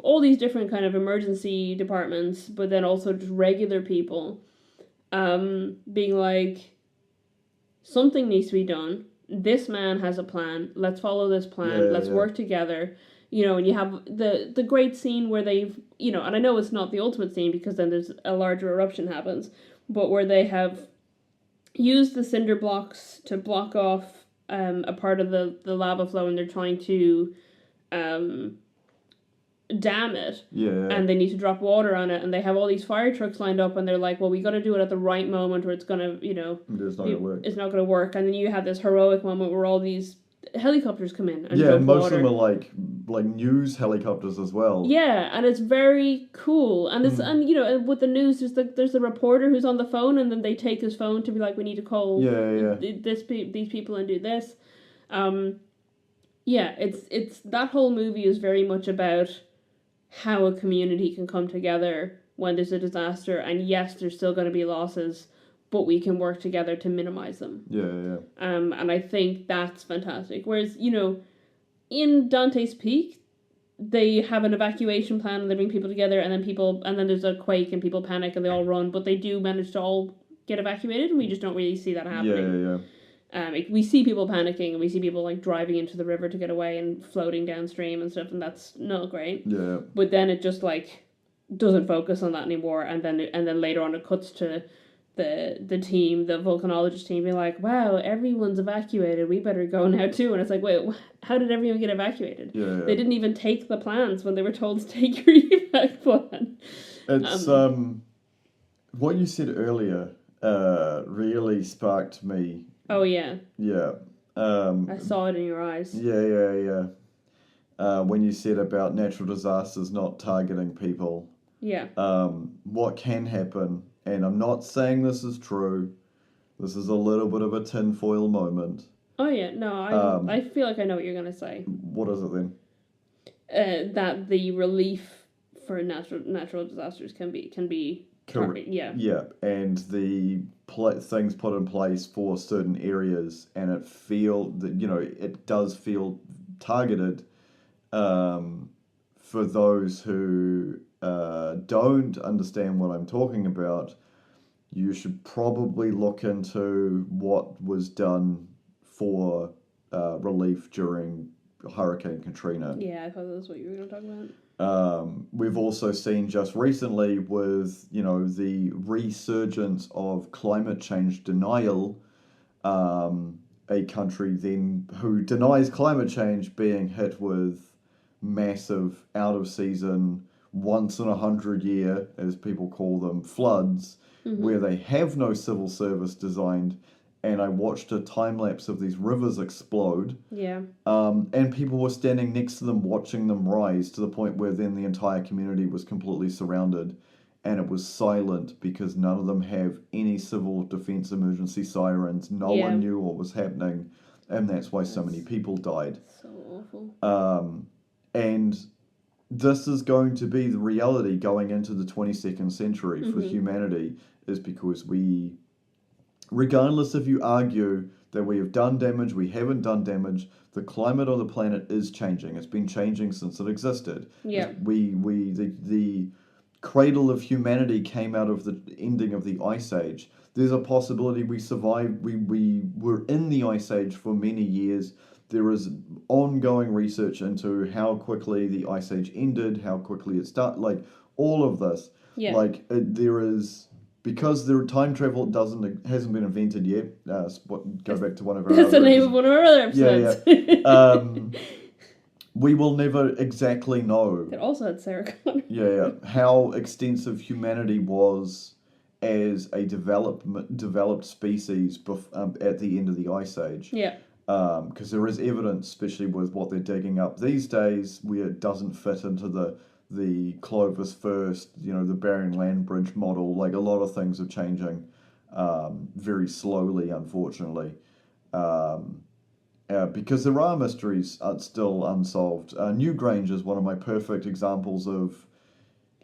all these different kind of emergency departments, but then also just regular people being like, something needs to be done. This man has a plan. Let's follow this plan. Let's work together. And you have the great scene where they've, and I know it's not the ultimate scene because then there's a larger eruption happens, but where they have used the cinder blocks to block off a part of the lava flow, and they're trying to dam it, and they need to drop water on it, and they have all these fire trucks lined up, and they're like, well, we got to do it at the right moment or it's gonna it's not gonna work. It's not gonna work. And then you have this heroic moment where all these helicopters come in and and most water. of them are like news helicopters as well. And it's very cool, and it's and with the news there's the reporter who's on the phone, and then they take his phone to be like, we need to call these people and do this. It's that whole movie is very much about how a community can come together when there's a disaster, and yes, there's still going to be losses, but we can work together to minimize them. And I think that's fantastic. Whereas, in Dante's Peak, they have an evacuation plan and they bring people together, and then there's a quake and people panic and they all run, but they do manage to all get evacuated, and we just don't really see that happening. We see people panicking, and we see people like driving into the river to get away and floating downstream and stuff, and that's not great. But then it just like doesn't focus on that anymore, and then later on it cuts to the team, the volcanologist team, being like, wow, everyone's evacuated, we better go now too. And it's like, wait, how did everyone get evacuated? Yeah. They didn't even take the plans when they were told to take your evac plan. It's what you said earlier really sparked me. Oh yeah. Yeah. I saw it in your eyes. Yeah. When you said about natural disasters not targeting people. Yeah. What can happen, and I'm not saying this is true, this is a little bit of a tinfoil moment. Oh yeah, no, I feel like I know what you're gonna say. What is it then? That the relief for natural disasters can be Correct. yeah. Yeah, and the things put in place for certain areas, and it does feel targeted for those who don't understand what I'm talking about. You should probably look into what was done for relief during Hurricane Katrina. Yeah, I thought that was what you were going to talk about. We've also seen just recently with, the resurgence of climate change denial, a country then who denies climate change being hit with massive out-of-season, once-in-100-year, as people call them, floods, where they have no civil service designed. And I watched a time-lapse of these rivers explode. Yeah. And people were standing next to them watching them rise, to the point where then the entire community was completely surrounded. And it was silent because none of them have any civil defense emergency sirens. No one knew what was happening. And that's why so many people died. So awful. And this is going to be the reality going into the 22nd century for humanity, is because regardless if you argue that we have done damage, we haven't done damage, the climate on the planet is changing. It's been changing since it existed. Yeah. The cradle of humanity came out of the ending of the Ice Age. There's a possibility we survived. We were in the Ice Age for many years. There is ongoing research into how quickly the Ice Age ended, how quickly it started, like all of this. Yeah. There is, because the time travel hasn't been invented yet. Go back to one of our. That's the name of one of our other episodes. Yeah. We will never exactly know. It also had Sarah Connor. Yeah. How extensive humanity was as a developed species at the end of the Ice Age. Yeah. Because there is evidence, especially with what they're digging up these days, where it doesn't fit into the Clovis first, the Bering Land Bridge model. Like, a lot of things are changing very slowly, unfortunately. Because there are mysteries still unsolved. Newgrange is one of my perfect examples of,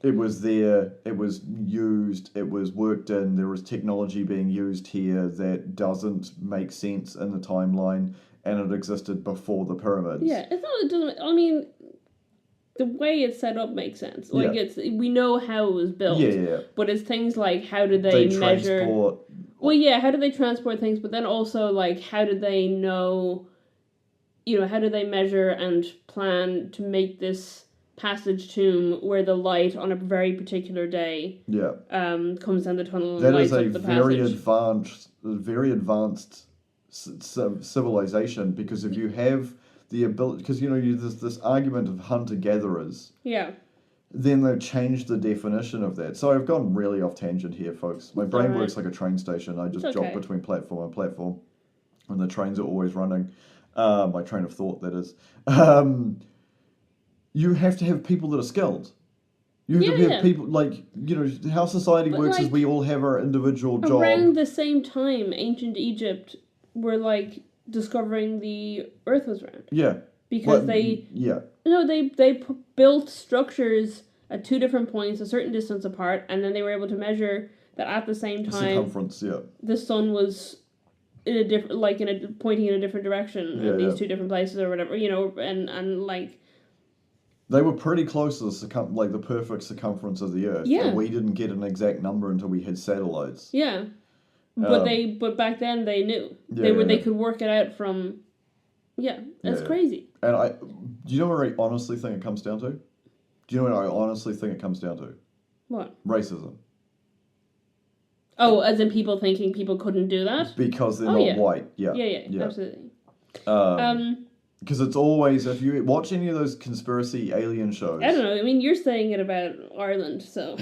it was there, it was used, it was worked in, there was technology being used here that doesn't make sense in the timeline, and it existed before the pyramids. Yeah, it's not, it doesn't, I mean, the way it's set up makes sense. Like, we know how it was built. Yeah. But it's things like, how do they measure... Transport... Well, yeah, how do they transport things, but then also, like, how do they know... how do they measure and plan to make this passage tomb where the light on a very particular day comes down the tunnel and lights up the passage? Very advanced civilization, because if you have the ability, because there's this argument of hunter-gatherers. Yeah. Then they've changed the definition of that. So I've gone really off tangent here, folks. My brain works like a train station. I just jump between platform and platform, and the trains are always running. My train of thought, that is. You have to have people that are skilled. You have to have people, like, how society works is we all have our individual job. Around the same time, ancient Egypt were, like, discovering the Earth was round. Yeah. Because they built structures at two different points, a certain distance apart, and then they were able to measure that at the same time. Circumference, the sun was in a different, pointing in a different direction in these two different places or whatever, and like. They were pretty close to the perfect circumference of the Earth. Yeah. And we didn't get an exact number until we had satellites. Yeah. But back then they knew. They could work it out from. Yeah, that's crazy. And do you know what I honestly think it comes down to? What? Racism. Oh, as in people thinking people couldn't do that? Because they're not white. Yeah. Yeah, absolutely. Because it's always, if you watch any of those conspiracy alien shows... I don't know, I mean, you're saying it about Ireland, so...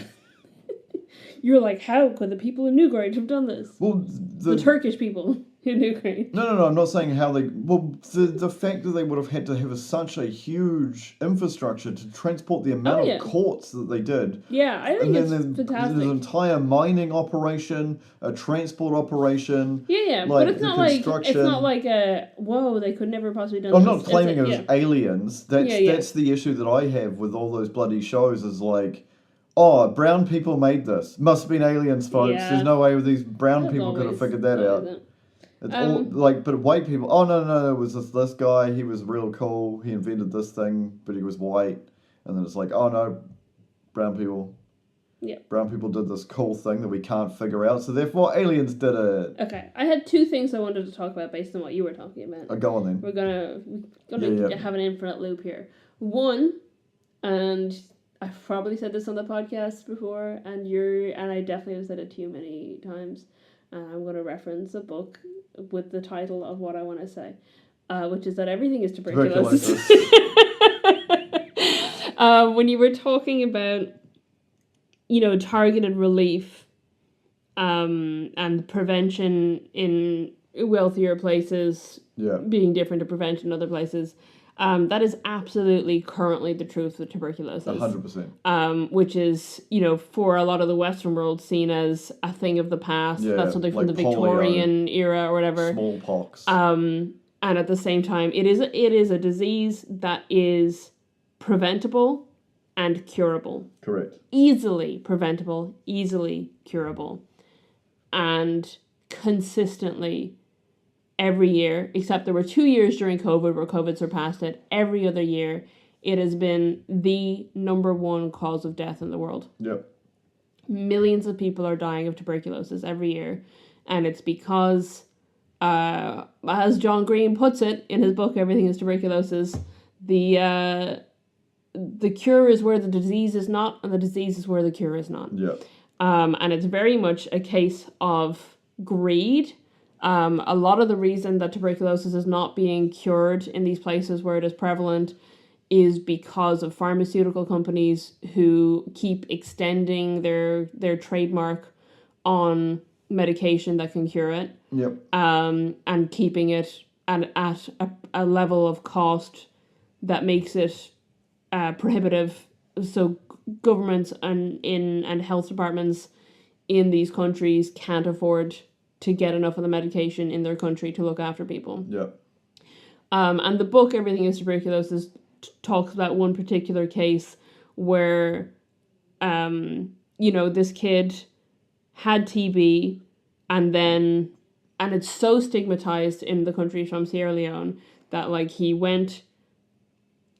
You're like, how could the people in Newgrange have done this? Well, the Turkish people in Newgrange. No, I'm not saying how they... Well, the fact that they would have had to have such a huge infrastructure to transport the amount of quartz that they did. Yeah, I think it's fantastic. There's an entire mining operation, a transport operation. Yeah, like, but it's not like whoa, they could never possibly done I'm this. not claiming it was aliens. That's the issue that I have with all those bloody shows is like, oh, brown people made this. Must have been aliens, folks. Yeah. There's no way these brown people could have figured that out. It's all like, but white people. Oh no! It was this guy. He was real cool. He invented this thing, but he was white. And then it's like, oh no, brown people. Yeah. Brown people did this cool thing that we can't figure out. So therefore, aliens did it. Okay, I had two things I wanted to talk about based on what you were talking about. Go on then. We're gonna have an infinite loop here. One, and I've probably said this on the podcast before, and I definitely have said it to you many times. I'm going to reference a book with the title of what I want to say, which is that everything is tuberculosis. When you were talking about, targeted relief and prevention in wealthier places being different to prevention in other places, that is absolutely currently the truth with tuberculosis. 100%. Which is, for a lot of the Western world seen as a thing of the past. Yeah, that's something from like the Victorian era or whatever. Smallpox. And at the same time, it is a disease that is preventable and curable. Correct. Easily preventable, easily curable. And consistently every year, except there were 2 years during COVID where COVID surpassed it. Every other year, it has been the number one cause of death in the world. Yep. Millions of people are dying of tuberculosis every year. And it's because, as John Green puts it in his book, Everything is Tuberculosis, the cure is where the disease is not, and the disease is where the cure is not. Yep. And it's very much a case of greed. A lot of the reason that tuberculosis is not being cured in these places where it is prevalent is because of pharmaceutical companies who keep extending their trademark on medication that can cure it. Yep. And keeping it at a level of cost that makes it prohibitive. So governments and health departments in these countries can't afford to get enough of the medication in their country to look after people. Yeah. And the book, Everything is Tuberculosis, talks about one particular case where, this kid had TB and it's so stigmatized in the country from Sierra Leone that, he went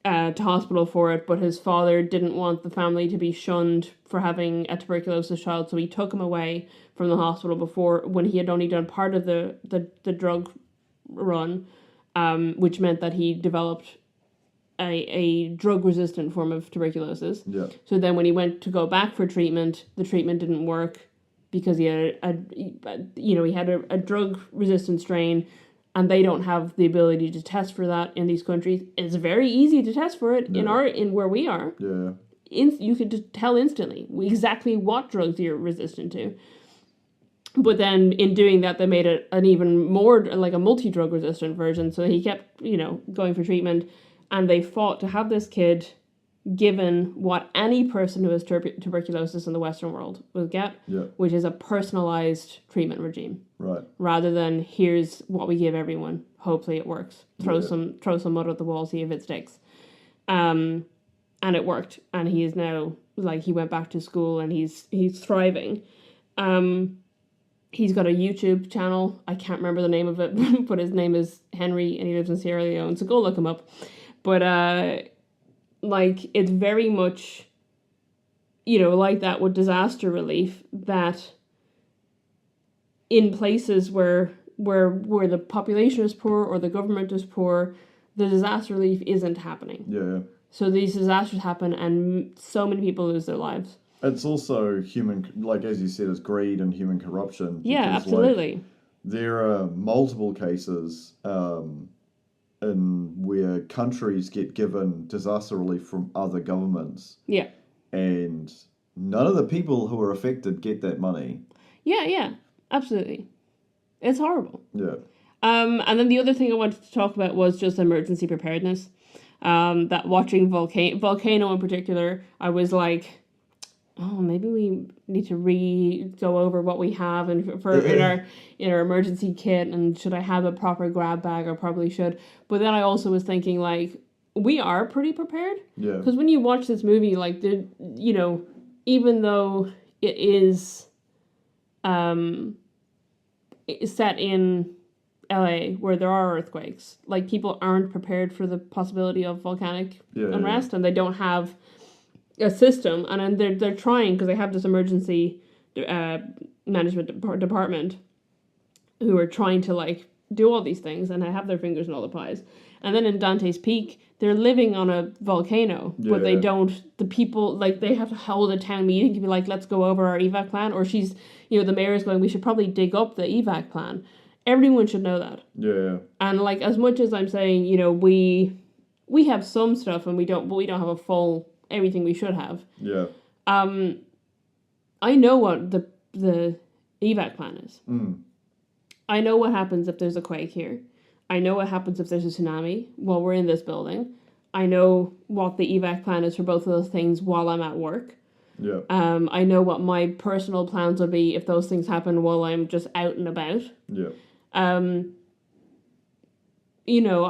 to hospital for it, but his father didn't want the family to be shunned for having a tuberculosis child, so he took him away from the hospital when he had only done part of the drug run, which meant that he developed a drug-resistant form of tuberculosis. Yeah. So then when he went to go back for treatment, the treatment didn't work because he had a drug-resistant strain, and they don't have the ability to test for that in these countries. It's very easy to test for it in where we are. Yeah. You could tell instantly exactly what drugs you're resistant to. But then in doing that, they made it an even more like a multi-drug resistant version. So he kept, going for treatment, and they fought to have this kid given what any person who has tuberculosis in the Western world will get, which is a personalized treatment regime. Right. Rather than here's what we give everyone. Hopefully it works. Throw some mud at the wall, see if it sticks. And it worked. And he is now he went back to school and he's thriving. He's got a YouTube channel. I can't remember the name of it, but his name is Henry and he lives in Sierra Leone. So go look him up. But it's very much, like that with disaster relief, that in places where the population is poor or the government is poor, the disaster relief isn't happening. Yeah. So these disasters happen and so many people lose their lives. It's also human, like as you said, it's greed and human corruption. Yeah, Because, absolutely. like, there are multiple cases in where countries get given disaster relief from other governments, Yeah. and none of the people who are affected get that money. Yeah, absolutely. It's horrible. Yeah. And then the other thing I wanted to talk about was just emergency preparedness. That watching Volcano in particular, I was like, oh, maybe we need to go over what we have and in our emergency kit, and should I have a proper grab bag? I probably should. But then I also was thinking, like, we are pretty prepared. Yeah. Because when you watch this movie, like, even though it is set in LA where there are earthquakes, like, people aren't prepared for the possibility of volcanic unrest, and they don't have a system, and then they're trying, because they have this emergency management department who are trying to, like, do all these things, and they have their fingers in all the pies. And then in Dante's Peak, they're living on a volcano, but they don't, the people, like, they have to hold a town meeting to be like, let's go over our evac plan, or the mayor is going, we should probably dig up the evac plan. Everyone should know that. Yeah. And, like, as much as I'm saying, we have some stuff, and we don't have a full everything we should have. Yeah. I know what the evac plan is. I know what happens if there's a quake here. I know what happens if there's a tsunami while we're in this building. I know what the evac plan is for both of those things while I'm at work. Yeah. I know what my personal plans would be if those things happen while I'm just out and about. Yeah.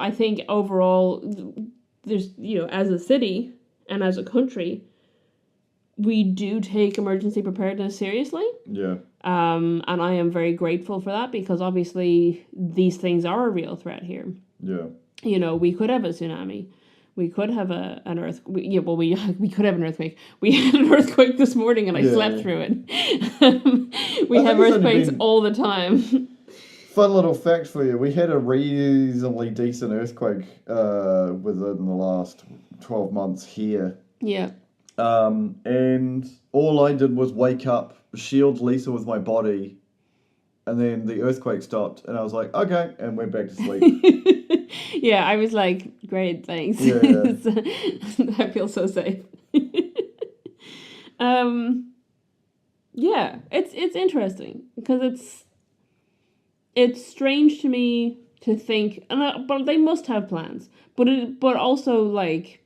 I think overall, there's, as a city and as a country, we do take emergency preparedness seriously. Yeah. And I am very grateful for that, because obviously these things are a real threat here. Yeah. We could have a tsunami. We could have an earthquake. Yeah, well, we could have an earthquake. We had an earthquake this morning, and I slept through it. We have earthquakes all the time. Fun little fact for you: we had a reasonably decent earthquake within the last 12 months here. Yeah. And all I did was wake up, shield Lisa with my body, and then the earthquake stopped, and I was like, okay, and went back to sleep. Yeah, I was like, great, thanks. Yeah. I feel so safe. Yeah, it's interesting, because it's strange to me to think, but they must have plans. But also, like,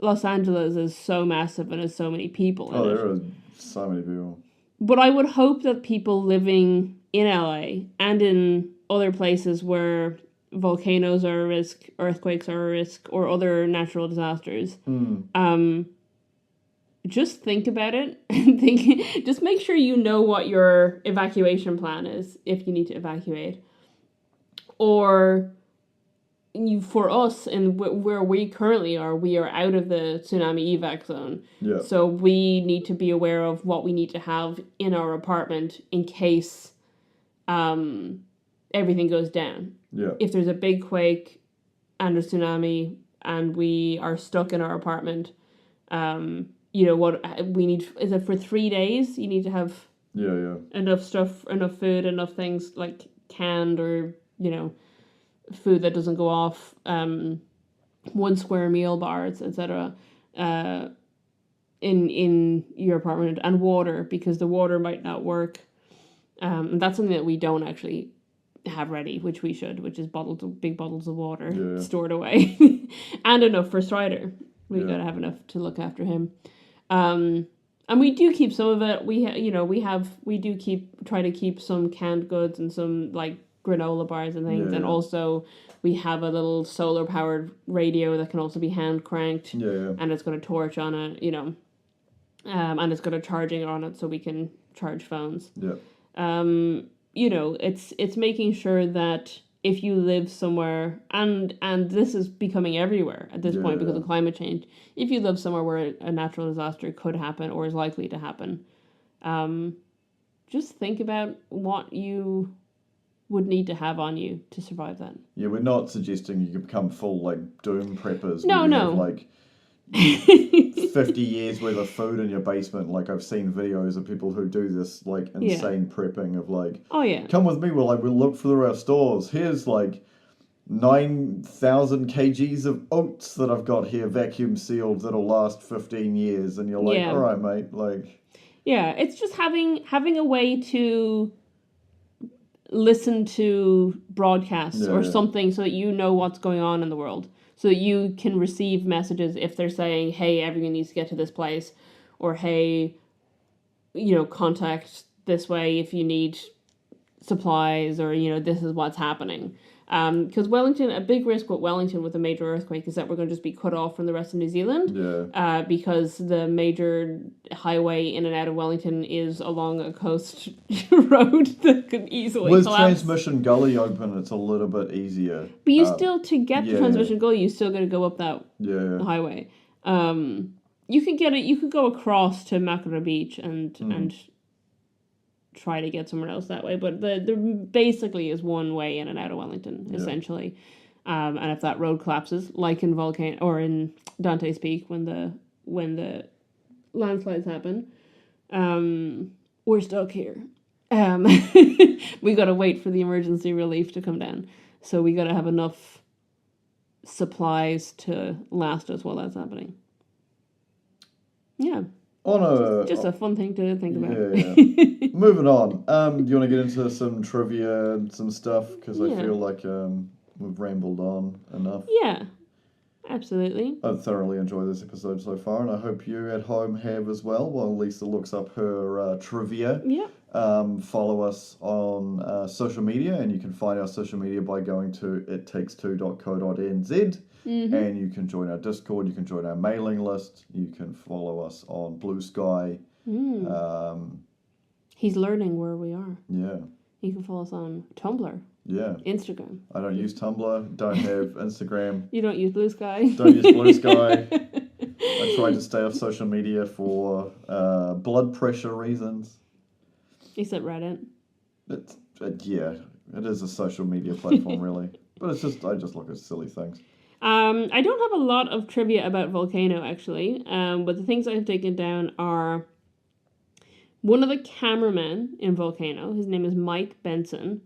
Los Angeles is so massive and has so many people in it. There are so many people. But I would hope that people living in LA and in other places where volcanoes are a risk, earthquakes are a risk, or other natural disasters, just think about it and just make sure you know what your evacuation plan is if you need to evacuate. Or for us, and where we currently are, we are out of the tsunami evac zone. Yeah. So we need to be aware of what we need to have in our apartment in case everything goes down. Yeah. If there's a big quake and a tsunami and we are stuck in our apartment, what we need, is it for 3 days? You need to have enough stuff, enough food, enough things like canned or, food that doesn't go off, 1 square meal bars, etc. In your apartment, and water, because the water might not work. And that's something that we don't actually have ready, which we should, which is big bottles of water stored away, and enough for Strider. We gotta have enough to look after him. And we do keep some of it. Try to keep some canned goods and some, like, granola bars and things, and also we have a little solar powered radio that can also be hand cranked, and it's got a torch on it, and it's got a charging on it so we can charge phones. It's making sure that if you live somewhere, and this is becoming everywhere at this point because of climate change, if you live somewhere where a natural disaster could happen or is likely to happen, just think about what you would need to have on you to survive that. Yeah, we're not suggesting you can become full, like, doom preppers. No. Have, like, 50 years worth of food in your basement. Like, I've seen videos of people who do this, like, insane prepping of, like, oh yeah, come with me, we'll look through our stores. Here's, like, 9,000 kgs of oats that I've got here vacuum sealed that'll last 15 years. And you're like, all right, mate, like... Yeah, it's just having a way to listen to broadcasts or something so that you know what's going on in the world. So that you can receive messages if they're saying, hey, everyone needs to get to this place. Or, hey, contact this way if you need supplies. Or, this is what's happening. Because Wellington, a big risk with Wellington with a major earthquake is that we're going to just be cut off from the rest of New Zealand. Yeah. Because the major highway in and out of Wellington is along a coast road that could easily With collapse. Transmission Gully open, it's a little bit easier. But you still, to get to Transmission Gully, you still got to go up that highway. You could get it. You could go across to Makara Beach and try to get somewhere else that way, but the basically is one way in and out of Wellington essentially, and if that road collapses, like in Volcano or in Dante's Peak when the landslides happen, we're stuck here. We got to wait for the emergency relief to come down, so we got to have enough supplies to last us while that's happening. Yeah. Just a fun thing to think about. Yeah. Moving on. Do you want to get into some trivia and some stuff? Because I feel like we've rambled on enough. Yeah, absolutely. I've thoroughly enjoyed this episode so far, and I hope you at home have as well, while Lisa looks up her trivia. Yeah. Follow us on social media, and you can find our social media by going to ittakes2.co.nz. Mm-hmm. And you can join our Discord, you can join our mailing list, you can follow us on Bluesky. He's learning where we are. Yeah. You can follow us on Tumblr. Yeah. Instagram. I don't use Tumblr, don't have Instagram. You don't use Bluesky? Don't use Bluesky. I try to stay off social media for blood pressure reasons. Except Reddit. It is a social media platform, really. But I just look at silly things. I don't have a lot of trivia about Volcano, actually, but the things I've taken down are one of the cameramen in Volcano, his name is Mike Benson,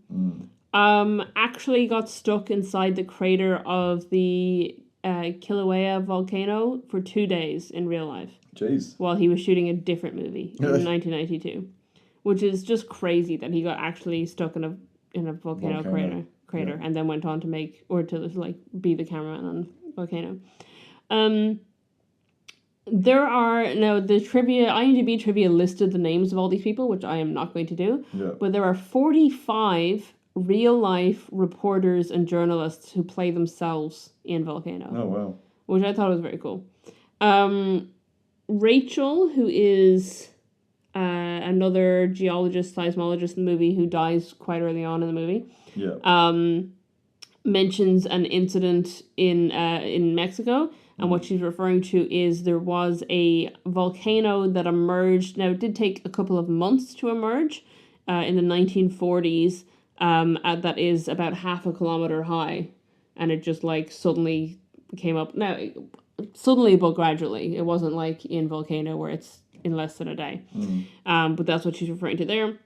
actually got stuck inside the crater of the Kilauea volcano for 2 days in real life. Jeez. While he was shooting a different movie in 1992, which is just crazy that he got actually stuck in a volcano crater, and then went on to be the cameraman on Volcano. There are the trivia, iMDb trivia listed the names of all these people, which I am not going to do. Yeah. But there are 45 real life reporters and journalists who play themselves in Volcano. Oh wow! Which I thought was very cool. Rachel, who is another geologist, seismologist in the movie, who dies quite early on in the movie. Yeah. Mentions an incident in Mexico, and what she's referring to is there was a volcano that emerged. Now, it did take a couple of months to emerge in the 1940s. That is about 0.5 kilometer high, and it just suddenly came up. Now, suddenly but gradually. It wasn't like in Volcano where it's in less than a day. But that's what she's referring to there.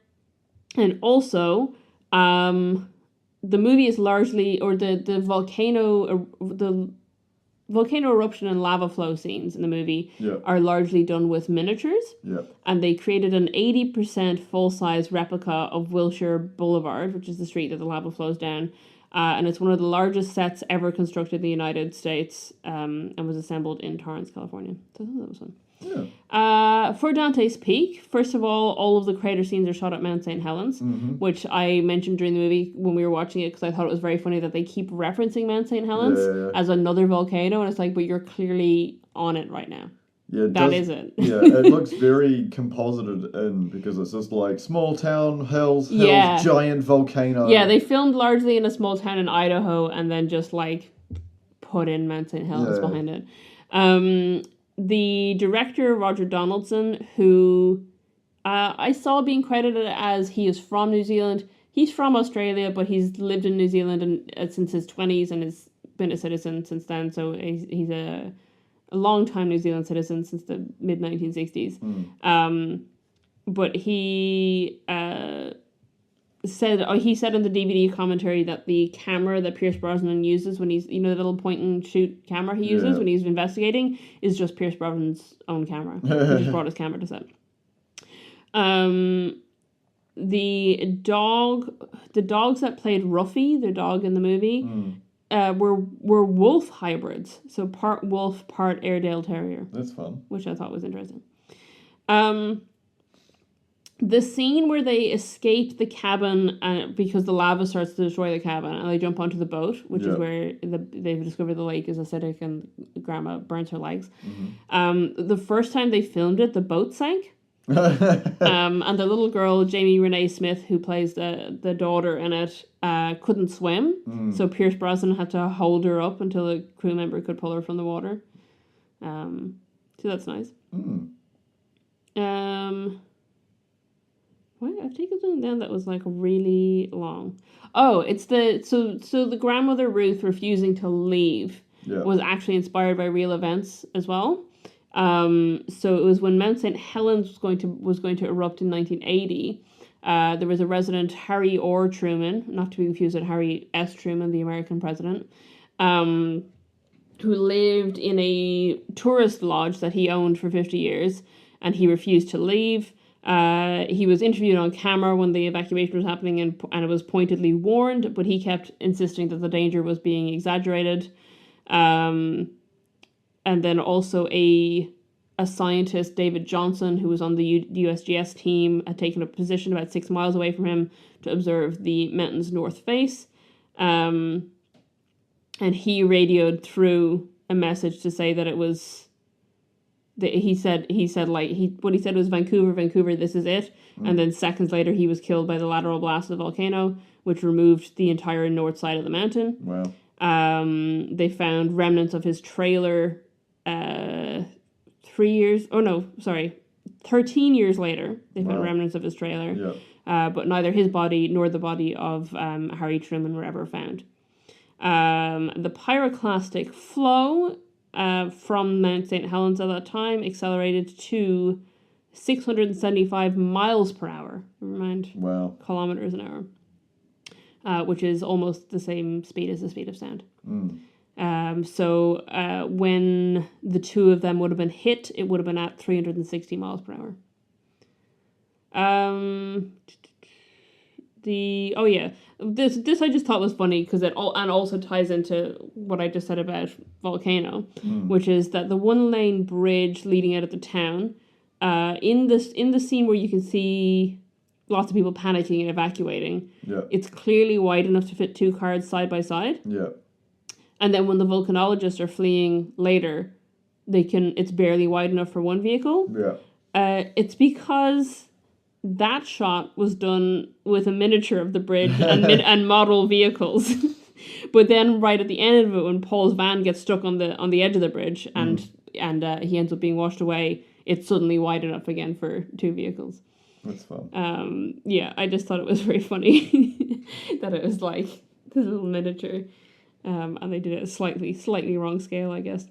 And also, the movie is largely, or the volcano eruption and lava flow scenes in the movie are largely done with miniatures. Yeah. And they created an 80% full-size replica of Wilshire Boulevard, which is the street that the lava flows down. And it's one of the largest sets ever constructed in the United States, and was assembled in Torrance, California. So I thought that was fun. Yeah. For Dante's Peak, first of all of the crater scenes are shot at Mount St. Helens, which I mentioned during the movie when we were watching it, because I thought it was very funny that they keep referencing Mount St. Helens as another volcano, and it's like, but you're clearly on it right now. Yeah, that is it. Yeah, it looks very composited in, because it's just like small town, hills, giant volcano. Yeah, they filmed largely in a small town in Idaho, and then just put in Mount St. Helens behind it. The director, Roger Donaldson, who I saw being credited as he is from New Zealand. He's from Australia, but he's lived in New Zealand since his 20s and has been a citizen since then. So he's a a long time New Zealand citizen since the mid 1960s. But he said in the DVD commentary that the camera that Pierce Brosnan uses when he's, the little point and shoot camera he uses when he's investigating is just Pierce Brosnan's own camera. He just brought his camera to set. The dogs that played Ruffy, their dog in the movie, were wolf hybrids. So part wolf, part Airedale Terrier. That's fun. Which I thought was interesting. The scene where they escape the cabin because the lava starts to destroy the cabin and they jump onto the boat, which is where they've discovered the lake is acidic and Grandma burns her legs. The first time they filmed it, the boat sank. And the little girl, Jamie Renee Smith, who plays the daughter in it, couldn't swim. So Pierce Brosnan had to hold her up until a crew member could pull her from the water. So that's nice. Wait, I've taken something down that was like really long. Oh, it's so the grandmother Ruth refusing to leave was actually inspired by real events as well. So it was when Mount St. Helens was going to erupt in 1980. There was a resident, Harry Orr Truman, not to be confused with Harry S. Truman, the American president, who lived in a tourist lodge that he owned for 50 years, and he refused to leave. He was interviewed on camera when the evacuation was happening and it was pointedly warned, but he kept insisting that the danger was being exaggerated. And then also a scientist, David Johnson, who was on the USGS team, had taken a position about 6 miles away from him to observe the mountain's north face. And he radioed through a message to say that it was... what he said was Vancouver, this is it. And then seconds later, he was killed by the lateral blast of the volcano, which removed the entire north side of the mountain. Wow. They found remnants of his trailer 13 years later. They found remnants of his trailer. But neither his body nor the body of Harry Truman were ever found. The pyroclastic flow from Mount St. Helens at that time accelerated to 675 miles per hour. Never mind. Wow. Kilometers an hour. Which is almost the same speed as the speed of sound. So when the two of them would have been hit, it would have been at 360 miles per hour. This I just thought was funny because it also ties into what I just said about Volcano, which is that the 1-lane bridge leading out of the town, in the scene where you can see lots of people panicking and evacuating, it's clearly wide enough to fit 2 cars side by side. And then when the volcanologists are fleeing later, it's barely wide enough for 1 vehicle. It's because that shot was done with a miniature of the bridge and model vehicles. But then right at the end of it, when Paul's van gets stuck on the edge of the bridge and he ends up being washed away, it's suddenly wide enough again for 2 vehicles. That's fun. I just thought it was very funny that it was like this little miniature. And they did it at a slightly wrong scale, I guess.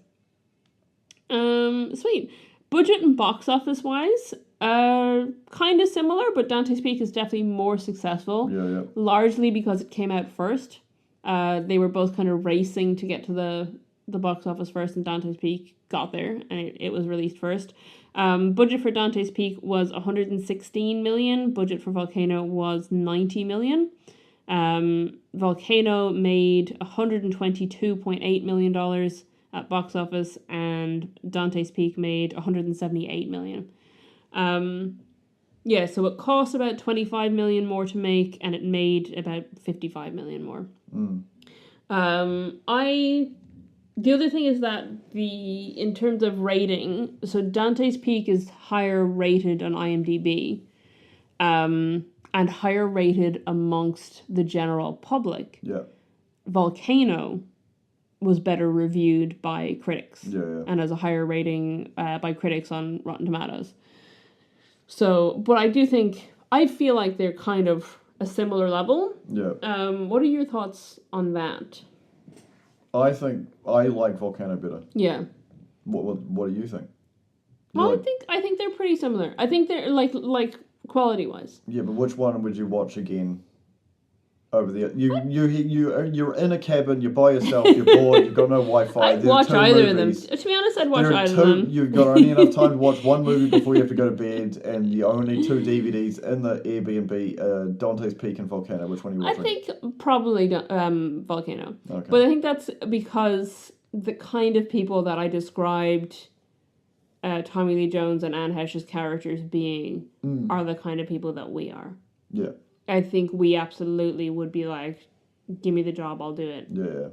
Sweet. Budget and box office wise, kind of similar, but Dante's Peak is definitely more successful. Largely because it came out first. They were both kind of racing to get to the box office first, and Dante's Peak got there, and it was released first. Budget for Dante's Peak was 116 million. Budget for Volcano was 90 million. Volcano made $122.8 million at box office, and Dante's Peak made $178 million. So it cost about $25 million more to make, and it made about $55 million more. The other thing is that in terms of rating, so Dante's Peak is higher rated on iMDb, and higher rated amongst the general public. Volcano was better reviewed by critics. And has a higher rating by critics on Rotten Tomatoes. So, but I feel like they're kind of a similar level. What are your thoughts on that? I think I like Volcano better. What do you think? Well, I think they're pretty similar. I think they're like quality wise. Yeah, but which one would you watch again? Over the you're in a cabin, you're by yourself, you're bored, you've got no Wi-Fi. I'd watch either of them. To be honest, I'd watch either of them. You've got only enough time to watch one movie before you have to go to bed, and the only 2 DVDs in the Airbnb, Dante's Peak and Volcano. Which one are you watching? I think probably Volcano. Okay. But I think that's because the kind of people that I described Tommy Lee Jones and Anne Heche's characters being are the kind of people that we are. Yeah. I think we absolutely would be like, give me the job, I'll do it. Yeah.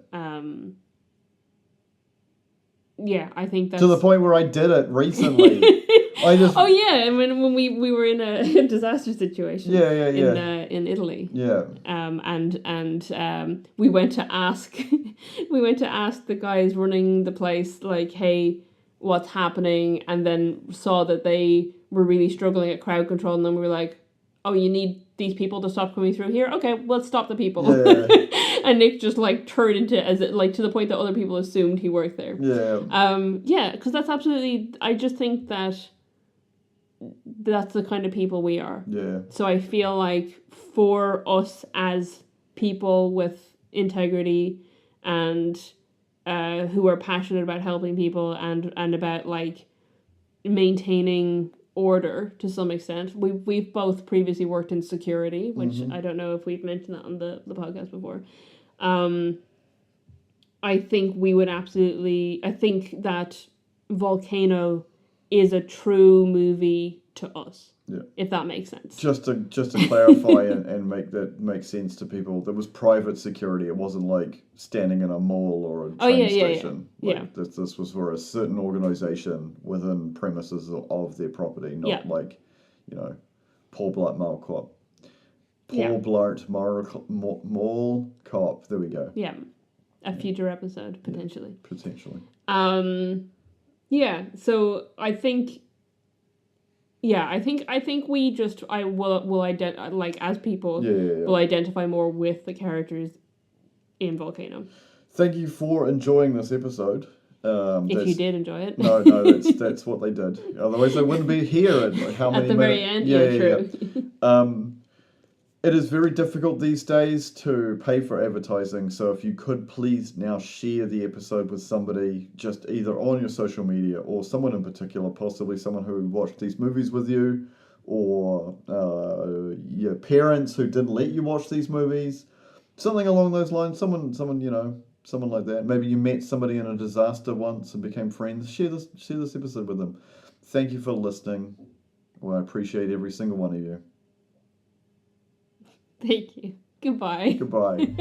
Yeah, I think that's... To the point where I did it recently. Oh, yeah, and when we were in a disaster situation. Yeah. In Italy. Yeah. And we went to ask... we went to ask the guys running the place, like, hey, what's happening? And then saw that they were really struggling at crowd control, and then we were like, oh, you need these people to stop coming through here? Okay, let's stop the people. Yeah. And Nick just like turned into to the point that other people assumed he worked there. Yeah. Yeah, because that's absolutely, I just think that's the kind of people we are. Yeah. So I feel like for us as people with integrity and who are passionate about helping people and about like maintaining order to some extent. We've both previously worked in security, which I don't know if we've mentioned that on the podcast before. I think we would absolutely... I think that Volcano is a true movie to us. Yeah. If that makes sense. Just to clarify and make sense to people, there was private security. It wasn't like standing in a mall or a train station. Yeah. This was for a certain organisation within premises of their property, not like, Paul Blart Mall Cop. Paul Blart Mall Cop. There we go. Yeah. A future episode, potentially. Potentially. Yeah, so I think... Yeah, I think we just will as people will identify more with the characters in Volcano. Thank you for enjoying this episode. If you did enjoy it. No, that's what they did. Otherwise, they wouldn't be here. At how many at the very end? Yeah, true. It is very difficult these days to pay for advertising, so if you could please now share the episode with somebody, just either on your social media or someone in particular, possibly someone who watched these movies with you, or your parents who didn't let you watch these movies, something along those lines. Someone like that. Maybe you met somebody in a disaster once and became friends. Share this episode with them. Thank you for listening. Well, I appreciate every single one of you. Thank you. Goodbye. Goodbye.